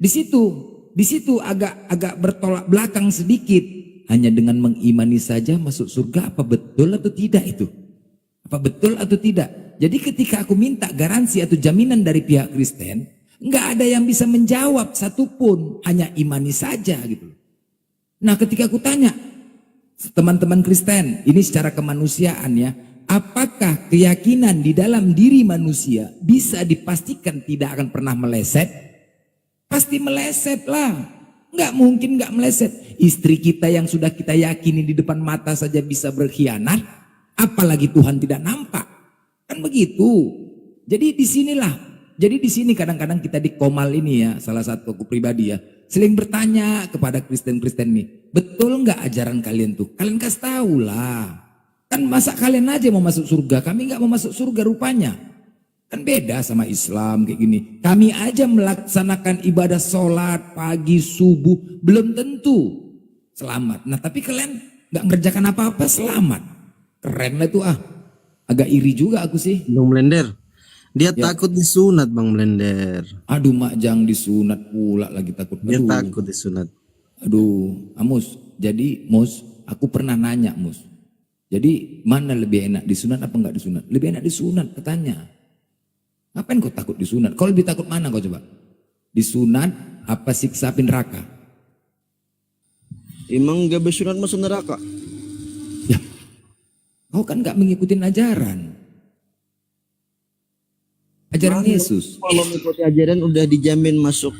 di situ agak bertolak belakang sedikit. Hanya dengan mengimani saja masuk surga, apa betul atau tidak itu? Apa betul atau tidak? Jadi ketika aku minta garansi atau jaminan dari pihak Kristen, nggak ada yang bisa menjawab satupun, hanya imani saja gitu. Nah ketika aku tanya, teman-teman Kristen, ini secara kemanusiaan ya, apakah keyakinan di dalam diri manusia bisa dipastikan tidak akan pernah meleset? Pasti meleset lah. Nggak mungkin nggak meleset. Istri kita yang sudah kita yakini di depan mata saja bisa berkhianat, apalagi Tuhan tidak nampak. Kan begitu. Jadi di sini kadang-kadang kita di Komal ini ya, salah satu aku pribadi ya, sering bertanya kepada Kristen-Kristen nih, betul nggak ajaran kalian tuh? Kalian kasih tahu lah. Kan masa kalian aja mau masuk surga, kami nggak mau masuk surga rupanya. Kan beda sama Islam kayak gini. Kami aja melaksanakan ibadah sholat pagi, subuh, belum tentu selamat. Nah tapi kalian nggak ngerjakan apa-apa selamat. Keren lah itu ah. Agak iri juga aku sih. Bang Blender, dia Ya. takut disunat Bang Blender. Aduh mak jangan disunat pula lagi takut. Dia Aduh. takut disunat. Aduh, Mus. Jadi Mus, aku pernah nanya Mus. Jadi mana lebih enak disunat apa enggak disunat? Lebih enak disunat katanya. Ngapain kau takut disunat? Kau lebih takut mana kau coba? Disunat apa siksa api neraka? Emang gak bersunat masuk neraka? Ya, kau kan nggak mengikuti ajaran. Ajaran Yesus. Kalau mengikuti ajaran udah dijamin masuk.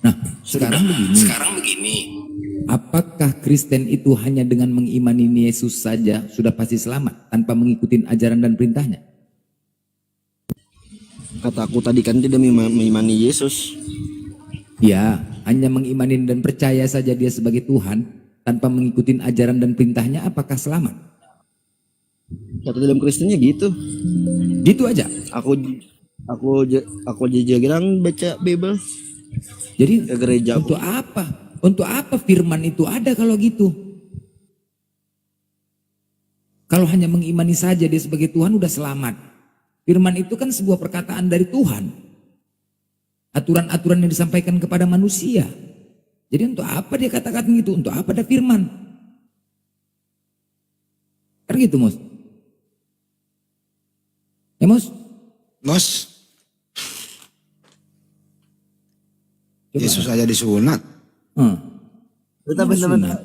Nah, sekarang begini. Apakah Kristen itu hanya dengan mengimani Yesus saja sudah pasti selamat tanpa mengikuti ajaran dan perintahnya? Kata aku tadi kan tidak mengimani Yesus. Ya, hanya mengimani dan percaya saja dia sebagai Tuhan tanpa mengikuti ajaran dan perintahnya, apakah selamat? Kata dalam Kristennya gitu. Gitu aja. Aku jarang baca Bible Jadi ke gereja. untuk apa? Untuk apa firman itu ada kalau gitu? Kalau hanya mengimani saja dia sebagai Tuhan udah selamat. Firman itu kan sebuah perkataan dari Tuhan. Aturan-aturan yang disampaikan kepada manusia. Jadi untuk apa dia katakan gitu? Untuk apa ada firman? Kan gitu, Mus. Ya, Mus? Mus, Yesus aja disunat. Bentar.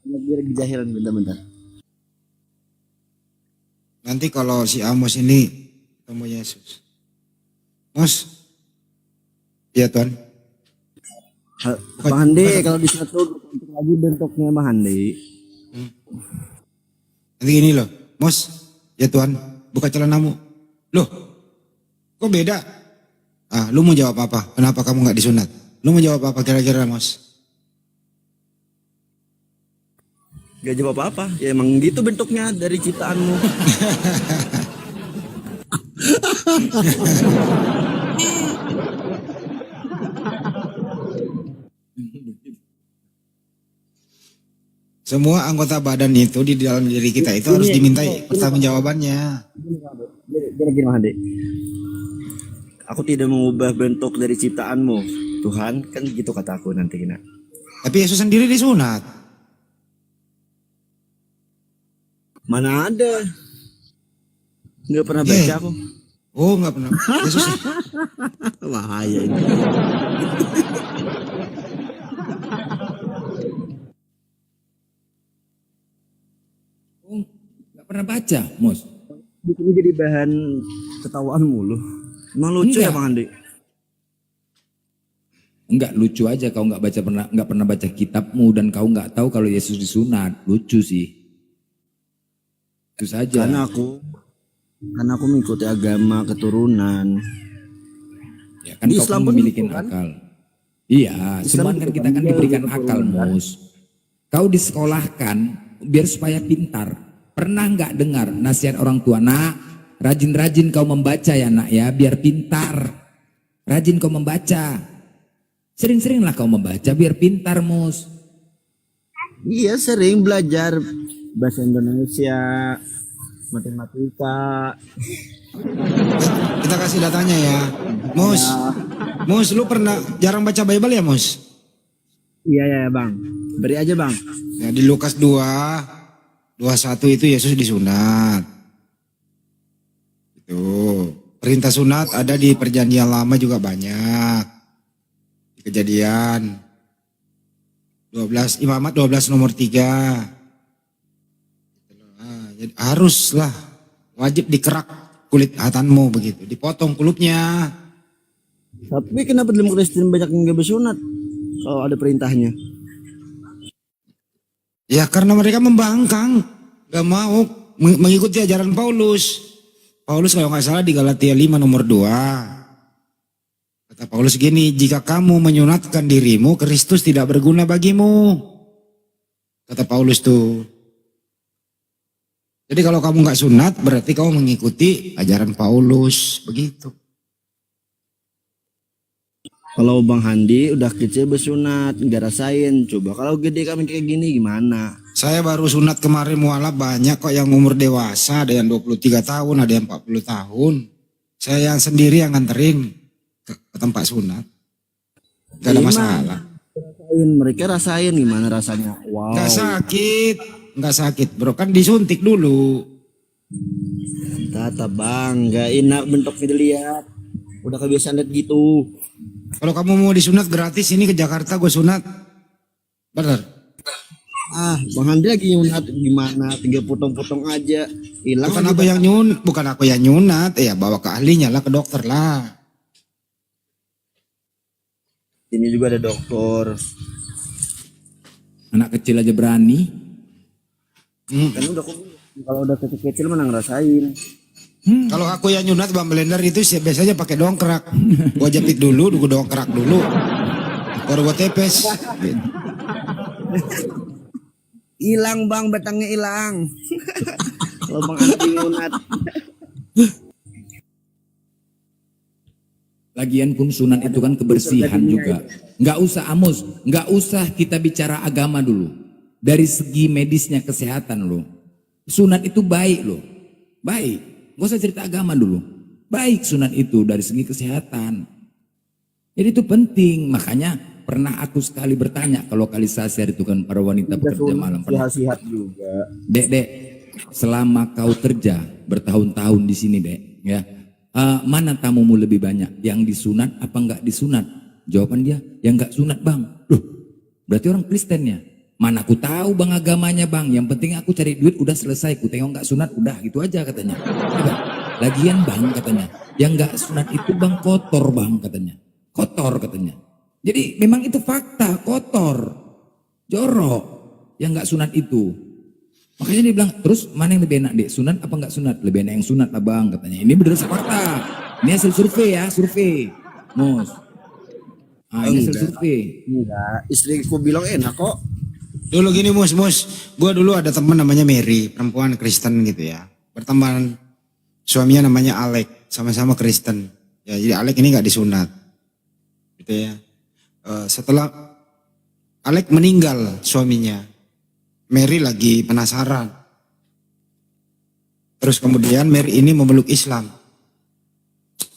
Lagi jahilan bentar. Nanti kalau si Amos ini ketemu Yesus. Mus, iya Tuhan. Bang Handi, kalau di satu lagi bentuknya Bang Handi. Nanti gini loh, Mus, ya Tuhan, buka celanamu. Loh, kok beda? Ah, lu mau jawab apa? Kenapa kamu nggak disunat? Lu mau jawab apa kira-kira, Mus? Gak jawab apa-apa. Ya emang gitu bentuknya dari ciptaanmu. Semua anggota badan itu di dalam diri kita itu harus dimintai pertanggungjawabannya. Gini Bang Handi. Aku tidak mengubah bentuk dari ciptaanmu. Tuhan, kan gitu kata aku nanti kena. Tapi Yesus sendiri disunat. Mana ada? Nggak pernah baca aku. Oh, nggak pernah. Yesus. Bahaya ini. Oh, nggak pernah baca, Mus. Ini jadi bahan ketawaan mulu. Emang lucu ya Bang Andi? Enggak, lucu aja kau nggak pernah baca kitabmu dan kau nggak tahu kalau Yesus disunat. Lucu sih. Itu saja. Karena aku mengikuti agama keturunan. Ya kan Di kau Islam kan pun memiliki gitu kan? akal. Iya, Islam semua kan gitu kita kan, kan dia diberikan juga akal, keturunan. Mus. Kau disekolahkan biar supaya pintar. Pernah nggak dengar nasihat orang tua? Nak, rajin-rajin kau membaca ya nak ya, biar pintar. Rajin kau membaca. Sering-seringlah kau membaca biar pintar, Mus. Iya, sering belajar bahasa Indonesia, matematika. Kita kasih datanya ya. Mus, lu pernah jarang baca Bible ya, Mus? Iya Bang. Beri aja Bang. Ya, di Lukas 2:21 itu Yesus disunat. Itu. Perintah sunat ada di Perjanjian Lama juga banyak. Di Kejadian 12, Imamat 12 nomor 3. Nah, jadi haruslah wajib dikerak kulit hatanmu begitu, dipotong kulupnya. Tapi kenapa dalam Kristen banyak yang gak bersunat kalau ada perintahnya? Ya karena mereka membangkang, gak mau mengikuti ajaran Paulus. Paulus kalau nggak salah di Galatia 5 nomor 2. Kata Paulus gini, jika kamu menyunatkan dirimu, Kristus tidak berguna bagimu. Kata Paulus tuh. Jadi kalau kamu nggak sunat, berarti kamu mengikuti ajaran Paulus, begitu. Kalau Bang Handi udah kecil bersunat, nggak rasain. Coba kalau gede kami kayak gini gimana? Saya baru sunat kemarin mualaf banyak kok yang umur dewasa, ada yang 23 tahun, ada yang 40 tahun. Saya yang sendiri yang nganterin ke tempat sunat. Gak ada masalah. Mereka rasain gimana rasanya? Wow. Nggak sakit bro, kan disuntik dulu. Tata Bang, nggak enak bentuknya dilihat. Udah kebiasaan lihat gitu. Kalau kamu mau disunat gratis, ini ke Jakarta gue sunat. Bener. Bang Handi lagi nyunat gimana? 3 potong-potong aja. Hilang. Bukan aku yang nyunat, ya bawa ke ahlinya lah, ke dokter lah. Ini juga ada dokter. Anak kecil aja berani. Kan udah kalau udah kecil-kecil mana ngerasain. Kalau aku yang nyunat Bang Blender itu biasanya pakai dongkrak. Gua jepit dulu, gua dongkrak dulu. Baru gua tepes. Hilang Bang, batangnya hilang. Lubang anti ngunat. Lagian pun sunat itu kan kebersihan juga. Nggak usah Amos, nggak usah kita bicara agama dulu. Dari segi medisnya kesehatan loh. Sunat itu baik loh. Baik. Nggak usah cerita agama dulu. Baik sunat itu dari segi kesehatan. Jadi itu penting. Makanya pernah aku sekali bertanya ke lokalisasi itu kan para wanita bekerja malam. Sehat-sehat juga. Dek, selama kau kerja bertahun-tahun di sini dek, ya. Mana tamumu lebih banyak? Yang disunat apa enggak disunat? Jawaban dia, yang enggak sunat bang. Loh, berarti orang Kristen ya? Mana aku tahu bang agamanya bang. Yang penting aku cari duit udah selesai. Ku tengok enggak sunat udah gitu aja katanya. Coba. Lagian bang katanya, yang enggak sunat itu bang kotor bang katanya. Kotor katanya. Jadi memang itu fakta kotor, jorok. Yang enggak sunat itu. Makanya dia bilang, terus mana yang lebih enak dek? Sunat apa enggak sunat? Lebih enak yang sunat lah bang katanya. Ini bener fakta. Ini hasil survei ya, survei. Mus. Ini hasil survei. Enggak, istriku bilang enak kok. Dulu gini mus, gue dulu ada teman namanya Mary, perempuan Kristen gitu ya. Berteman, suaminya namanya Alek, sama-sama Kristen. Ya jadi Alek ini nggak disunat, gitu ya. Setelah Alek meninggal suaminya, Mary lagi penasaran. Terus kemudian Mary ini memeluk Islam,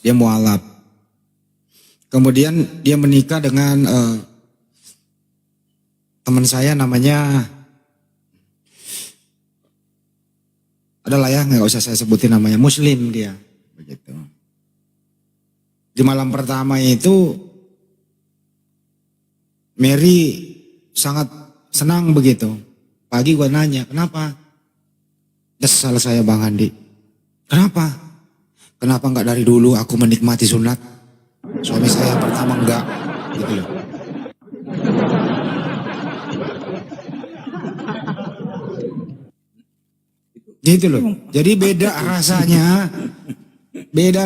dia mualaf. Kemudian dia menikah dengan teman saya namanya, adalah ya nggak usah saya sebutin namanya, Muslim dia, begitu. Di malam pertama itu Mary sangat senang begitu. Pagi gue nanya, kenapa? Nyesal saya Bang Andi. Kenapa? Kenapa nggak dari dulu aku menikmati sunat? Suami saya yang pertama enggak, gitu loh. Gitu loh. Jadi beda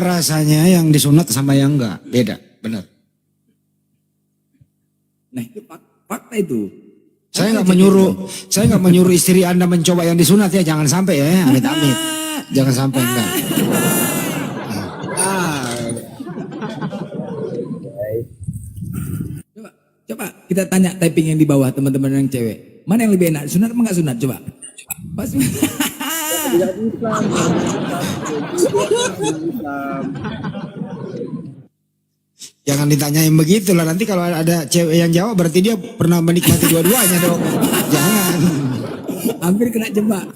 rasanya yang disunat sama yang enggak. Beda, benar. Nah itu fakta itu. Saya nggak menyuruh istri Anda mencoba yang disunat ya, jangan sampai ya, amit-amit. Jangan sampai enggak. Coba kita tanya typing yang di bawah teman-teman yang cewek. Mana yang lebih enak, sunat apa enggak sunat? Coba. Pas. Jangan ditanyain begitu lah, nanti kalau ada cewek yang jawab berarti dia pernah menikmati dua-duanya dong. Jangan. Hampir kena jebak.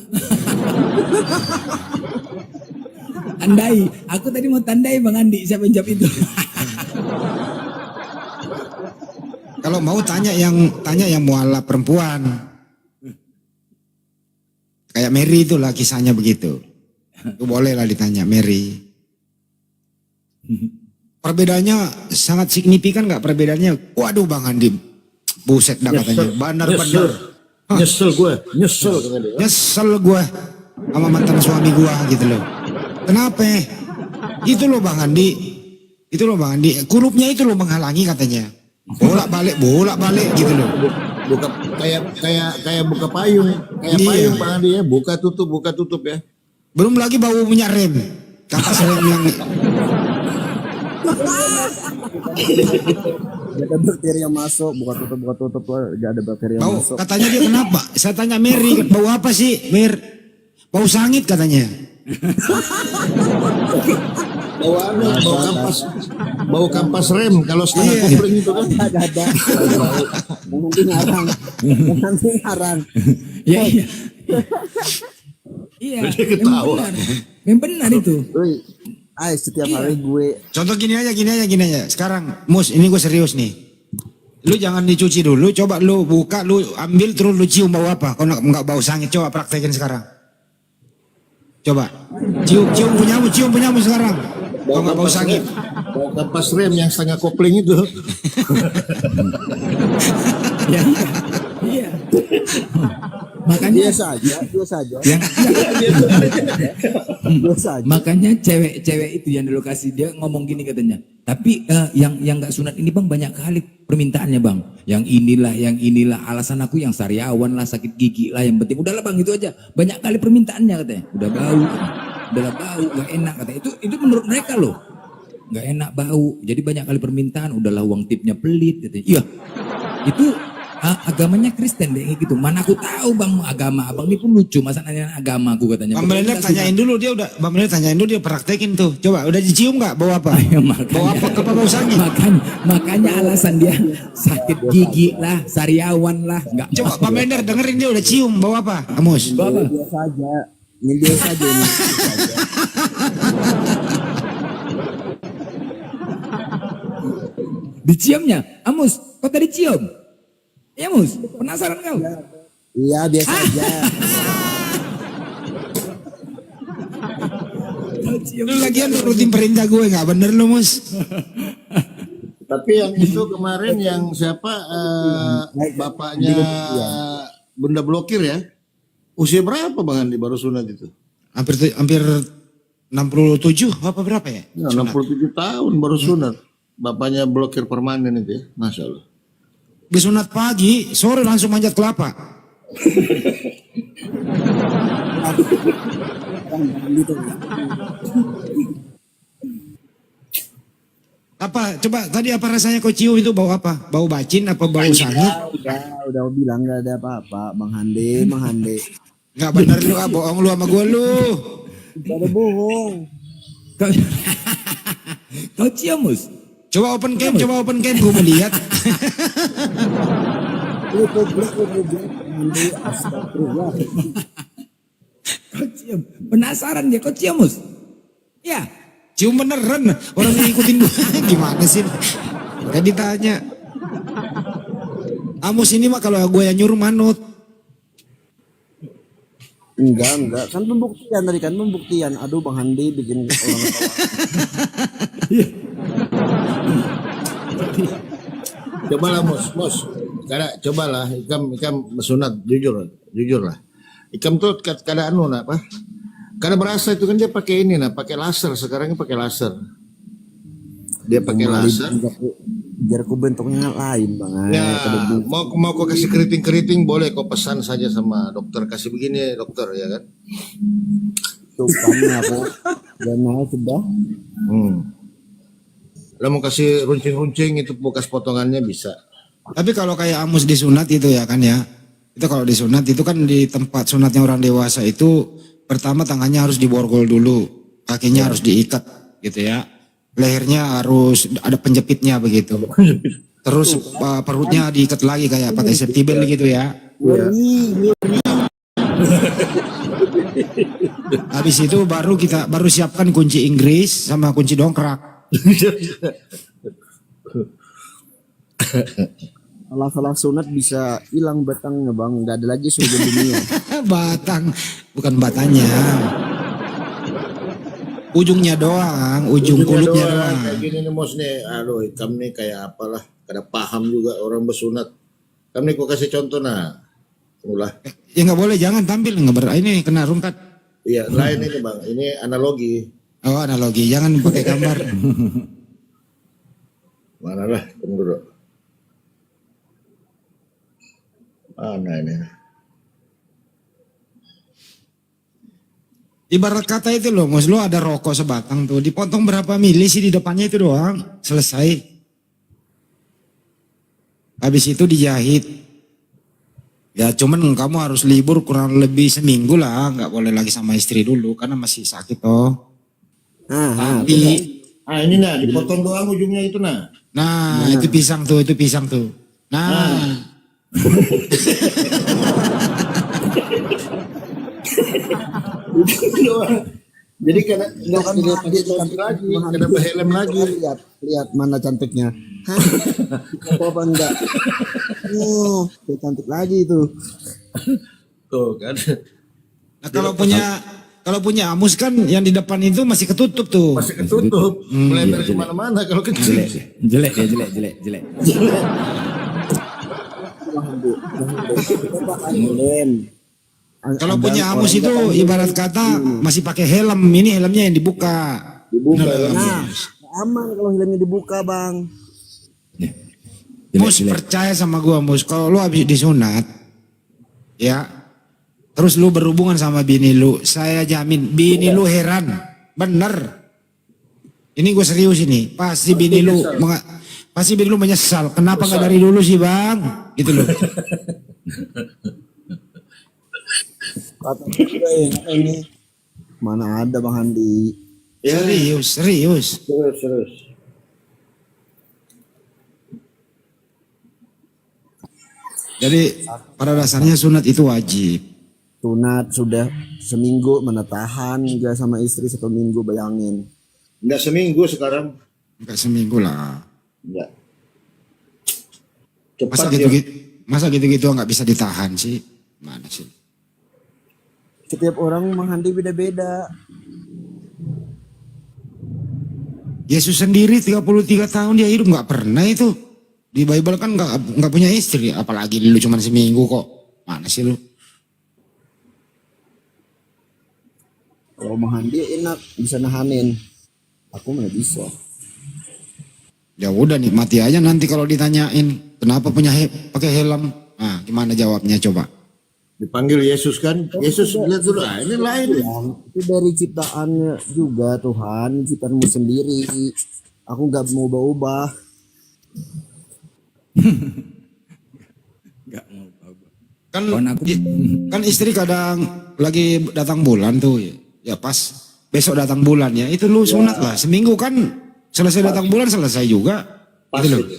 Andai, aku tadi mau tandai Bang Andi siapa yang jawab itu. Kalau mau tanya yang mualaf perempuan. Kayak Mary itulah kisahnya begitu. Itu boleh lah ditanya Mary. Perbedaannya sangat signifikan nggak perbedaannya? Waduh Bang Andi, buset dah katanya. Benar-benar. Nyesel gue. Nyesel gue sama mantan suami gue gitu loh. Kenapa? Itu loh Bang Andi. Kurupnya itu loh menghalangi katanya. Bolak-balik gitu loh. Buka kayak buka payung, payung Bang Andi ya, buka tutup ya. Belum lagi bau minyak rem. Kata saya bilang Ada bakteri yang masuk, buka tutup gak ada bakteri yang bau, masuk. katanya dia kenapa? Saya tanya Mary, bau apa sih? Bau sangit katanya. Bau kampas rem kalau setengah kopling itu kan. Ada. Nanti ngarang. Iya. Iya. Memang benar itu. Setiap hari gue. Contoh gini aja. Sekarang, Mus, ini gue serius nih. Lu jangan dicuci dulu, coba lu buka, lu ambil terus lu cium bau apa? Kalau nggak bau sangit, coba praktekin sekarang. Coba, cium punyamu sekarang. Kalau nggak bau sangit. Bau kampas rem yang setengah kopling itu. Iya. Makanya biasa aja. Yang Biasa aja. makanya cewek-cewek itu yang di lokasi dia ngomong gini katanya. Tapi yang nggak sunat ini bang banyak kali permintaannya bang. Yang inilah alasan aku yang sariawan lah, sakit gigi lah, yang penting udahlah bang itu aja. Banyak kali permintaannya katanya. Udahlah bau, nggak enak katanya. Itu menurut mereka loh. Nggak enak bau. Jadi banyak kali permintaan. Udahlah uang tipnya pelit katanya. Iya. Itu agamanya Kristen deh gitu. Mana aku tahu bang agama abang ini pun lucu masa nanya agama aku katanya. Bang Bener tanyain dulu dia praktekin tuh. Coba udah dicium nggak bau apa? Bau apa? Apa bau sange? Makanya alasan dia sakit gigi lah, sariawan lah. Nggak Coba Bang Bener dengerin dia udah cium bau apa? Amus. Bau apa? Biasa aja. Ini biasa aja ini. Diciumnya, Amus, kau tadi cium? Ya Mus, penasaran kau? Iya biasa aja. Lu lagian nurutin perintah gue nggak bener lu Mus. Tapi yang itu kemarin yang siapa bapaknya Bunda Blokir ya? Usia berapa Bang Andi baru sunat itu? Hampir 67 apa berapa ya? Ya, 67 tahun baru sunat. Bapaknya Blokir permanen itu ya, Masya Allah. Habis sunat pagi, sore langsung manjat kelapa. Apa? Coba tadi apa rasanya kau cium itu bau apa? Bau bacin apa bau sange? Udah bilang nggak ada apa-apa, Bang Hande. Nggak bener lu, bohong lu sama gue lu. Gak ada bohong. Kau cium Mus? Coba open cam, gue mau lihat. Kau cium? Penasaran dia, kau cium Mus? Ya. Cium beneran, orang yang ngikutin gue. Gimana sih? Gak ditanya. Amus ini mah kalau gue yang nyuruh manut. Enggak. Kan pembuktian tadi kan pembuktian. Aduh Bang Handi bikin orang ketawa. Cobalah Mus. Cobalah ikam sunat jujur lah. Ikam tuh kadang apa? Karena berasa itu kan dia pakai ini pakai laser, sekarang pakai laser. Dia pakai laser. Biar aku bentuknya lain Bang. Ya, mau kau kasih keriting boleh kau pesan saja sama dokter, kasih begini dokter ya kan. Tuh kan aku dana sudah. Lo mau kasih runcing-runcing itu bekas potongannya bisa. Tapi kalau kayak Amus disunat itu ya kan ya. Itu kalau disunat itu kan di tempat sunatnya orang dewasa itu pertama tangannya harus diborgol dulu, kakinya harus diikat gitu ya. Lehernya harus ada penjepitnya begitu. Terus perutnya diikat lagi kayak pakai safety belt gitu ya. Habis itu baru siapkan kunci Inggris sama kunci dongkrak. Salah sunat bisa hilang batangnya Bang, nggak ada lagi surga dunia. Batang, bukan batanya. Ujungnya doang, ujung kulitnya doang. Kayak gini nih Mos nih, aduh ikam nih kayak apalah, kada paham juga orang bersunat. Kamu nih kok kasih contoh ulah. Ya nggak boleh, jangan tampil ini kena rungkat. Iya, lain ini Bang, ini analogi. Oh analogi, jangan pakai gambar. Mana lah, tunggu dulu. Mana ini? Ibarat kata itu loh, Mas, lo ada rokok sebatang tuh, dipotong berapa mili sih di depannya itu doang, selesai. Habis itu dijahit. Ya cuman kamu harus libur kurang lebih seminggu lah, nggak boleh lagi sama istri dulu karena masih sakit toh. Tapi ini dipotong doang ujungnya itu Nah, itu pisang tuh. Nah. Jadi karena nggak cantik lagi, kena helm lagi. Lihat mana cantiknya. Apa enggak? Cantik lagi itu. Tuh kan. Nah, Kalau punya Amus kan yang di depan itu masih ketutup tuh. Masih ketutup, melebar kemana-mana kalau kecil. Jelek ya, jelek. Kalau ada punya orang Amos itu datang ibarat kata masih pakai helm, ini helmnya yang dibuka. dibuka. Bener, Nah, Amos. aman kalau helmnya dibuka, Bang. Ya. Mus Jelek-jelek. percaya sama gua Mus, kalau lu habis disunat, ya, terus lu berhubungan sama bini lu, saya jamin bini lu heran, bener. Ini gue serius ini, pasti bini lu, pasti bini lu menyesal. Kenapa nggak dari dulu sih bang? Gitu loh. Kata juga ini. Mana ada Bang Handi. Serius, serius. Terus. Jadi pada dasarnya sunat itu wajib. Sunat sudah seminggu mana tahan juga sama istri 1 minggu, bayangin. Enggak seminggu sekarang. Enggak seminggu lah. Enggak. Masa Cepat ya. masa gitu-gitu nggak bisa ditahan sih? Mana sih? Setiap orang menghandi beda-beda. Yesus sendiri 33 tahun dia hidup nggak pernah itu. Di Bible kan nggak punya istri, apalagi lu cuma seminggu kok. Mana sih lu? Kalau menghandi enak, bisa nahanin. Aku mana bisa. Ya udah nikmati aja nanti kalau ditanyain kenapa punya pakai helm. Nah, gimana jawabnya coba? Dipanggil Yesus kan. Yesus lihat dulu. Ah, ini lain. Itu dari ciptaannya juga Tuhan, ciptaanmu sendiri. Aku nggak mau ubah-ubah. Nggak mau apa. Kan Kawan aku- kan istri kadang lagi datang bulan tuh ya pas besok datang bulan ya itu lu sunat lah seminggu kan selesai datang bulan selesai juga Pas gitu loh. itu.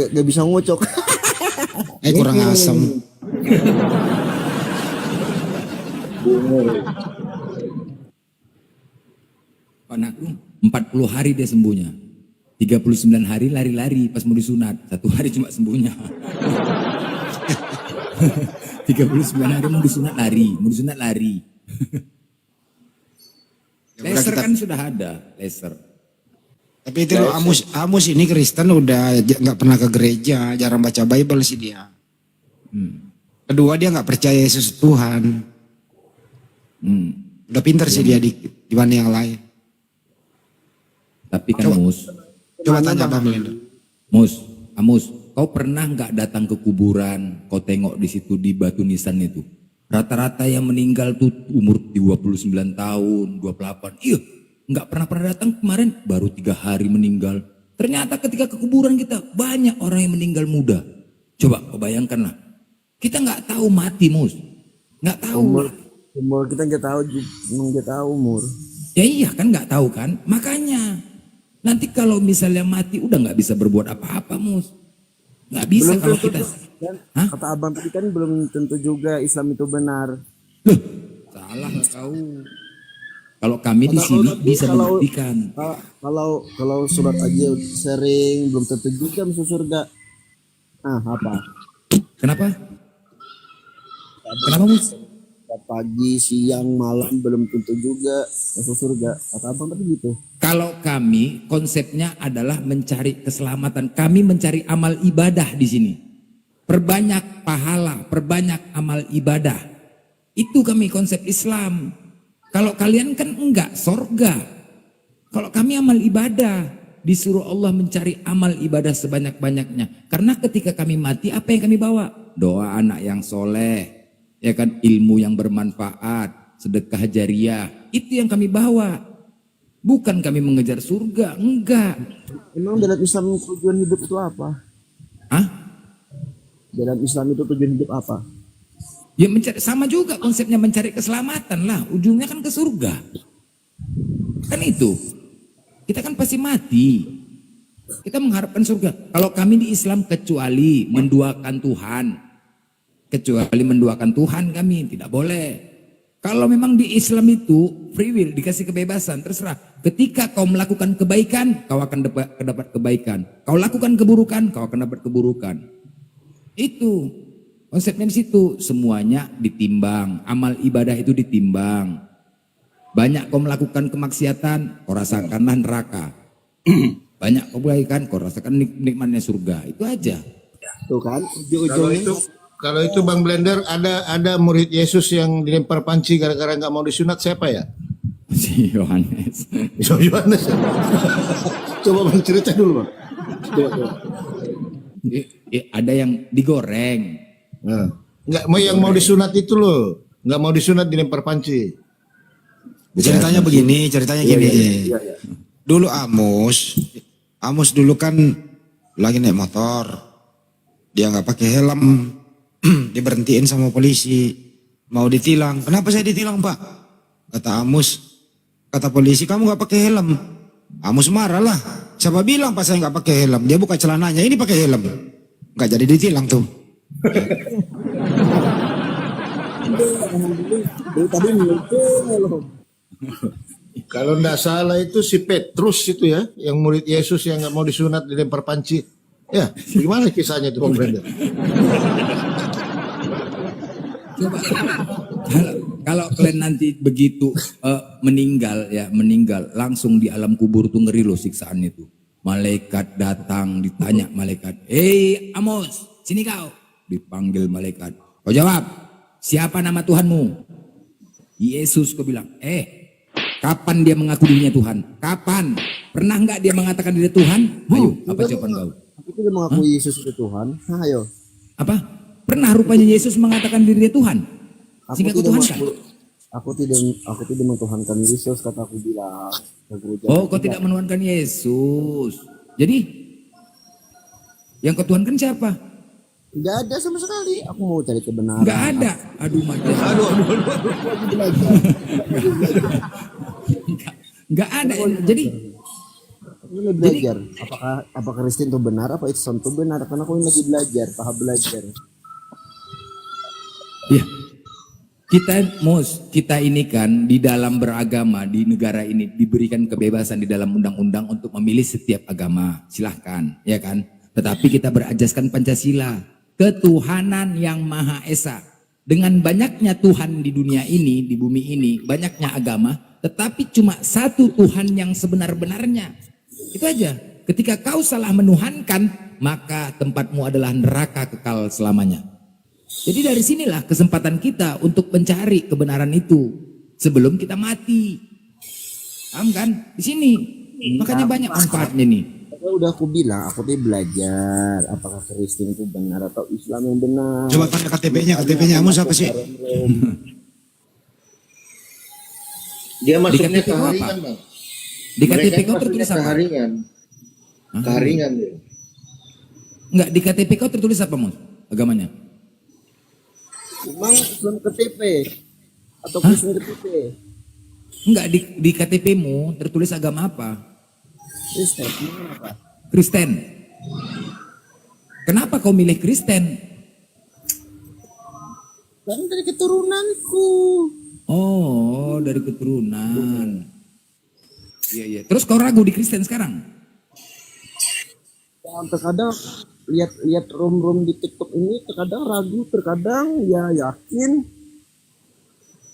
Gak bisa ngocok. Kurang asam. Anakku 40 hari dia sembuhnya. 39 hari lari-lari pas mau disunat. 1 hari cuma sembuhnya. 39 hari mau disunat lari. Ya udah Laser kita- kan sudah ada, laser. Tapi itu loh, Amos ini Kristen udah nggak pernah ke gereja, jarang baca Bible sih dia. Kedua dia nggak percaya Yesus Tuhan. Udah pinter sih dia dibanding yang lain. Tapi kan Mus, Coba tanya Bang Melinda. Amos, kau pernah nggak datang ke kuburan? Kau tengok di situ di batu nisan itu. Rata-rata yang meninggal tuh umur 29 tahun, 28. Iya, nggak pernah datang kemarin, baru 3 hari meninggal. Ternyata ketika ke kuburan kita banyak orang yang meninggal muda. Coba kau bayangkanlah. Kita nggak tahu mati, Mus. Nggak tahu. Umur kita nggak tahu, nggak tahu umur. Ya iya kan nggak tahu kan. Makanya nanti kalau misalnya mati udah nggak bisa berbuat apa-apa, Mus. Nggak bisa Belum kalau tentu kita. kan, Hah? kata abang tadi kan belum tentu juga Islam itu benar. Loh, salah kau. Kalau kami di sini bisa Kalau- membuktikan. Kalau surat aja sering belum tentu juga masuk surga. Apa? Kenapa? Kenapa, Mus? Pagi, siang, malam belum tentu juga masuk surga. Kata abang tadi gitu. Kalau kami konsepnya adalah mencari keselamatan. Kami mencari amal ibadah di sini. Perbanyak pahala, perbanyak amal ibadah. Itu kami konsep Islam. Kalau kalian kan enggak, sorga. Kalau kami amal ibadah, disuruh Allah mencari amal ibadah sebanyak-banyaknya. Karena ketika kami mati, apa yang kami bawa? Doa anak yang soleh, ya kan, ilmu yang bermanfaat, sedekah jariah. Itu yang kami bawa. Bukan kami mengejar surga, enggak. Emang dalam Islam tujuan hidup itu apa? Hah? Dalam Islam itu tujuan hidup apa? Ya mencari, sama juga konsepnya mencari keselamatan lah. Ujungnya kan ke surga. Kan itu. Kita kan pasti mati. Kita mengharapkan surga. Kalau kami di Islam kecuali menduakan Tuhan. Kecuali menduakan Tuhan kami. Tidak boleh. Kalau memang di Islam itu free will, dikasih kebebasan, terserah. Ketika kau melakukan kebaikan, kau akan dapat kebaikan. Kau lakukan keburukan, kau akan dapat keburukan. Itu konsepnya di situ. Semuanya ditimbang. Amal ibadah itu ditimbang. Banyak kau melakukan kemaksiatan, kau rasakanlah neraka. Banyak kau kebaikan, kau rasakan nikmatnya surga. Itu aja. Tuh kan, Kalau ujung-ujungnya itu Kalau itu Bang Blender ada murid Yesus yang dilempar panci gara-gara nggak mau disunat siapa ya? Si Yohanes. Yohanes. Ya? Coba Bang cerita dulu Bang. Coba. Ada yang digoreng. Nah, nggak mau yang mau disunat itu loh, nggak mau disunat dilempar panci. Ceritanya begini, ceritanya gini. Dulu Amos dulu kan lagi naik motor. Dia nggak pakai helm. Diberhentiin sama polisi. Mau ditilang. Kenapa saya ditilang, Pak? Kata polisi, kamu nggak pakai helm. Amos marah lah. Siapa bilang pas saya nggak pakai helm? Dia buka celananya, ini pakai helm. Nggak jadi ditilang tuh. Kalau nggak salah itu si Petrus itu ya, yang murid Yesus yang nggak mau disunat dilempar panci. Ya, gimana kisahnya itu Bang Brenda? Coba kalau kalian nanti begitu meninggal langsung di alam kubur tuh ngeri loh siksaan itu. Malaikat datang ditanya malaikat, Amos, sini kau. Dipanggil malaikat. Kau jawab, siapa nama Tuhanmu? Yesus kau bilang, kapan dia mengaku dirinya Tuhan? Kapan? Pernah nggak dia mengatakan diri Tuhan? Ayo, apa jawaban kau? Aku tidak mengakui Yesus itu Tuhan. Ayo. Apa? Pernah rupanya Yesus mengatakan dirinya Tuhan? Sehingga kau Tuhan kan? Aku tidak mentuhankan Yesus, kata aku bilang. Oh, kau tidak menuhankan Yesus. Jadi yang kau tuhankan siapa? Tidak ada sama sekali. Aku mau cari kebenaran. Enggak ada. Aduh, aduh. Enggak ada. Jadi aku lagi belajar. Apakah Kristen itu benar? Apa Islam itu benar? Karena aku lagi belajar, tahap belajar. ya, kita ini kan di dalam beragama di negara ini diberikan kebebasan di dalam undang-undang untuk memilih setiap agama. Silahkan, ya kan? Tetapi kita berajaskan Pancasila, ketuhanan yang Maha Esa. Dengan banyaknya Tuhan di dunia ini, di bumi ini, banyaknya agama, tetapi cuma satu Tuhan yang sebenar-benarnya. Itu aja. Ketika kau salah menuhankan, maka tempatmu adalah neraka kekal selamanya. Jadi dari sinilah kesempatan kita untuk mencari kebenaran itu sebelum kita mati. Paham kan? Di sini. Makanya banyak manfaatnya nih. Udah aku bilang, aku tuh belajar apakah Kristen itu benar atau Islam yang benar. Coba tanya KTP-nya Amos apa sih? Dia masuknya KTP ke apa? haringan Bang. Di KTP Mereka kau masuknya tertulis ke apa? haringan. Haringan dia. Enggak, di KTP kau tertulis apa, Mus? Agamanya? Memang Islam KTP atau Kristen KTP? Enggak, di KTP-mu tertulis agama apa? Kristen, apa? Kristen. Kenapa kau milih Kristen? Kan dari keturunanku. Oh, dari keturunan. Iya. Terus kau ragu di Kristen sekarang? Terkadang lihat rom-rom di TikTok ini, terkadang ragu, terkadang ya yakin.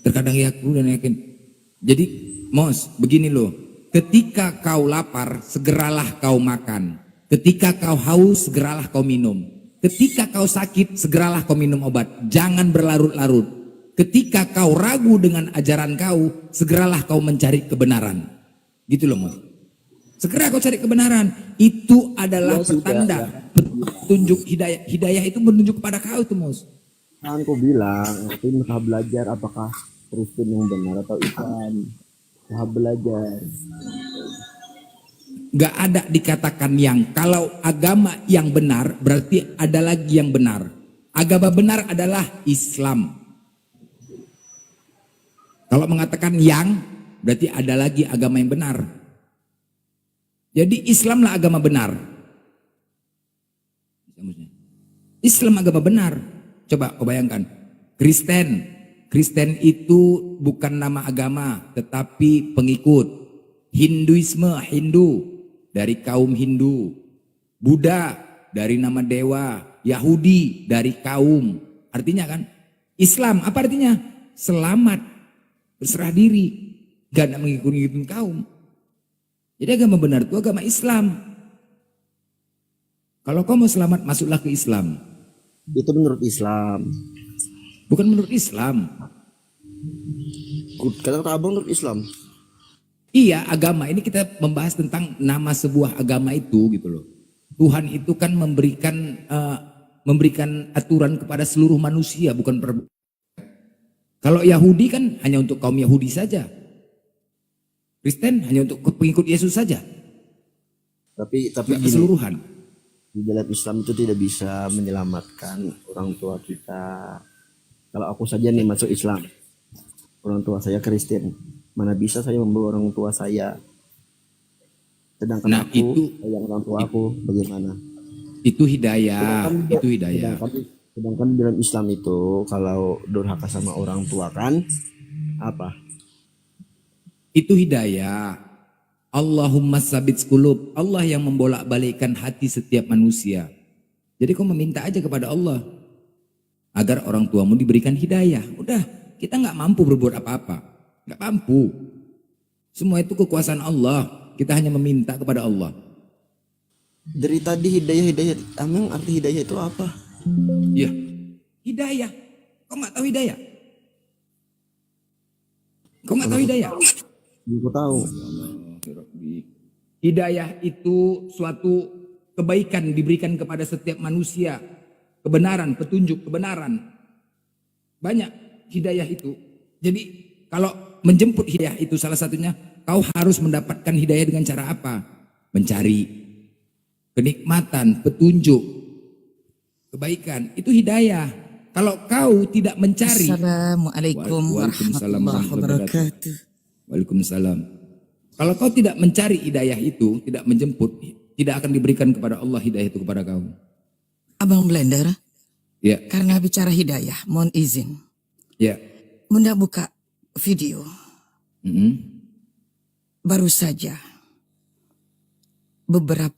Terkadang yakin dan yakin. Jadi, Mos, begini loh. Ketika kau lapar, segeralah kau makan. Ketika kau haus, segeralah kau minum. Ketika kau sakit, segeralah kau minum obat. Jangan berlarut-larut. Ketika kau ragu dengan ajaran kau, segeralah kau mencari kebenaran. Gitu loh, Mos. Segera kau cari kebenaran. Itu adalah pertanda, petunjuk hidayah. Hidayah itu menunjuk kepada kau tuh, Mos. Kan aku bilang, aku ini tahap belajar apakah Kristen yang benar atau Islam. Tahap belajar. Gak ada dikatakan yang. Kalau agama yang benar berarti ada lagi yang benar. Agama benar adalah Islam. Kalau mengatakan yang berarti ada lagi agama yang benar. Jadi Islamlah agama benar. Islam agama benar. Coba kau bayangkan. Kristen itu bukan nama agama, tetapi pengikut. Hinduisme, Hindu, dari kaum Hindu. Buddha, dari nama dewa. Yahudi, dari kaum. Artinya kan, Islam, apa artinya? Selamat, berserah diri, gak nak mengikuti kaum. Jadi agama benar itu agama Islam. Kalau kau mau selamat, masuklah ke Islam. Itu menurut Islam. Bukan menurut Islam. Kata abang menurut Islam. Iya, agama. Ini kita membahas tentang nama sebuah agama itu gitu loh. Tuhan itu kan memberikan aturan kepada seluruh manusia, bukan Kalau Yahudi kan hanya untuk kaum Yahudi saja. Kristen hanya untuk pengikut Yesus saja. Tapi Tidak gini, keseluruhan. di dalam Islam itu tidak bisa menyelamatkan orang tua kita. Kalau aku saja nih masuk Islam, orang tua saya Kristen, mana bisa saya membawa orang tua saya? Sedangkan Nah, aku sayang orang tua aku, bagaimana? Itu hidayah, itu hidayah. Sedangkan di dalam Islam itu kalau durhaka sama orang tua kan apa? Itu hidayah. Allahumma sabit qulub. Allah yang membolak-balikkan hati setiap manusia. Jadi kau meminta aja kepada Allah agar orang tuamu diberikan hidayah. Udah, kita nggak mampu berbuat apa-apa, nggak mampu. Semua itu kekuasaan Allah. Kita hanya meminta kepada Allah. Dari tadi hidayah, emang arti hidayah itu apa? Ya, hidayah. Kau nggak tahu hidayah? Kau nggak tahu hidayah? Aku tahu. Hidayah itu suatu kebaikan diberikan kepada setiap manusia. Kebenaran, petunjuk, kebenaran. Banyak hidayah itu. Jadi kalau menjemput hidayah itu salah satunya, kau harus mendapatkan hidayah dengan cara apa? Mencari kenikmatan, petunjuk, kebaikan. Itu hidayah. Kalau kau tidak mencari. Assalamualaikum Waalaikumsalam warahmatullahi wabarakatuh. Waalaikumsalam. Kalau kau tidak mencari hidayah itu, tidak menjemput, tidak akan diberikan kepada Allah hidayah itu kepada kau. Abang Blender, Ya, karena bicara hidayah, mohon izin. ya. Bunda buka video. Mm-mm. Baru saja beberapa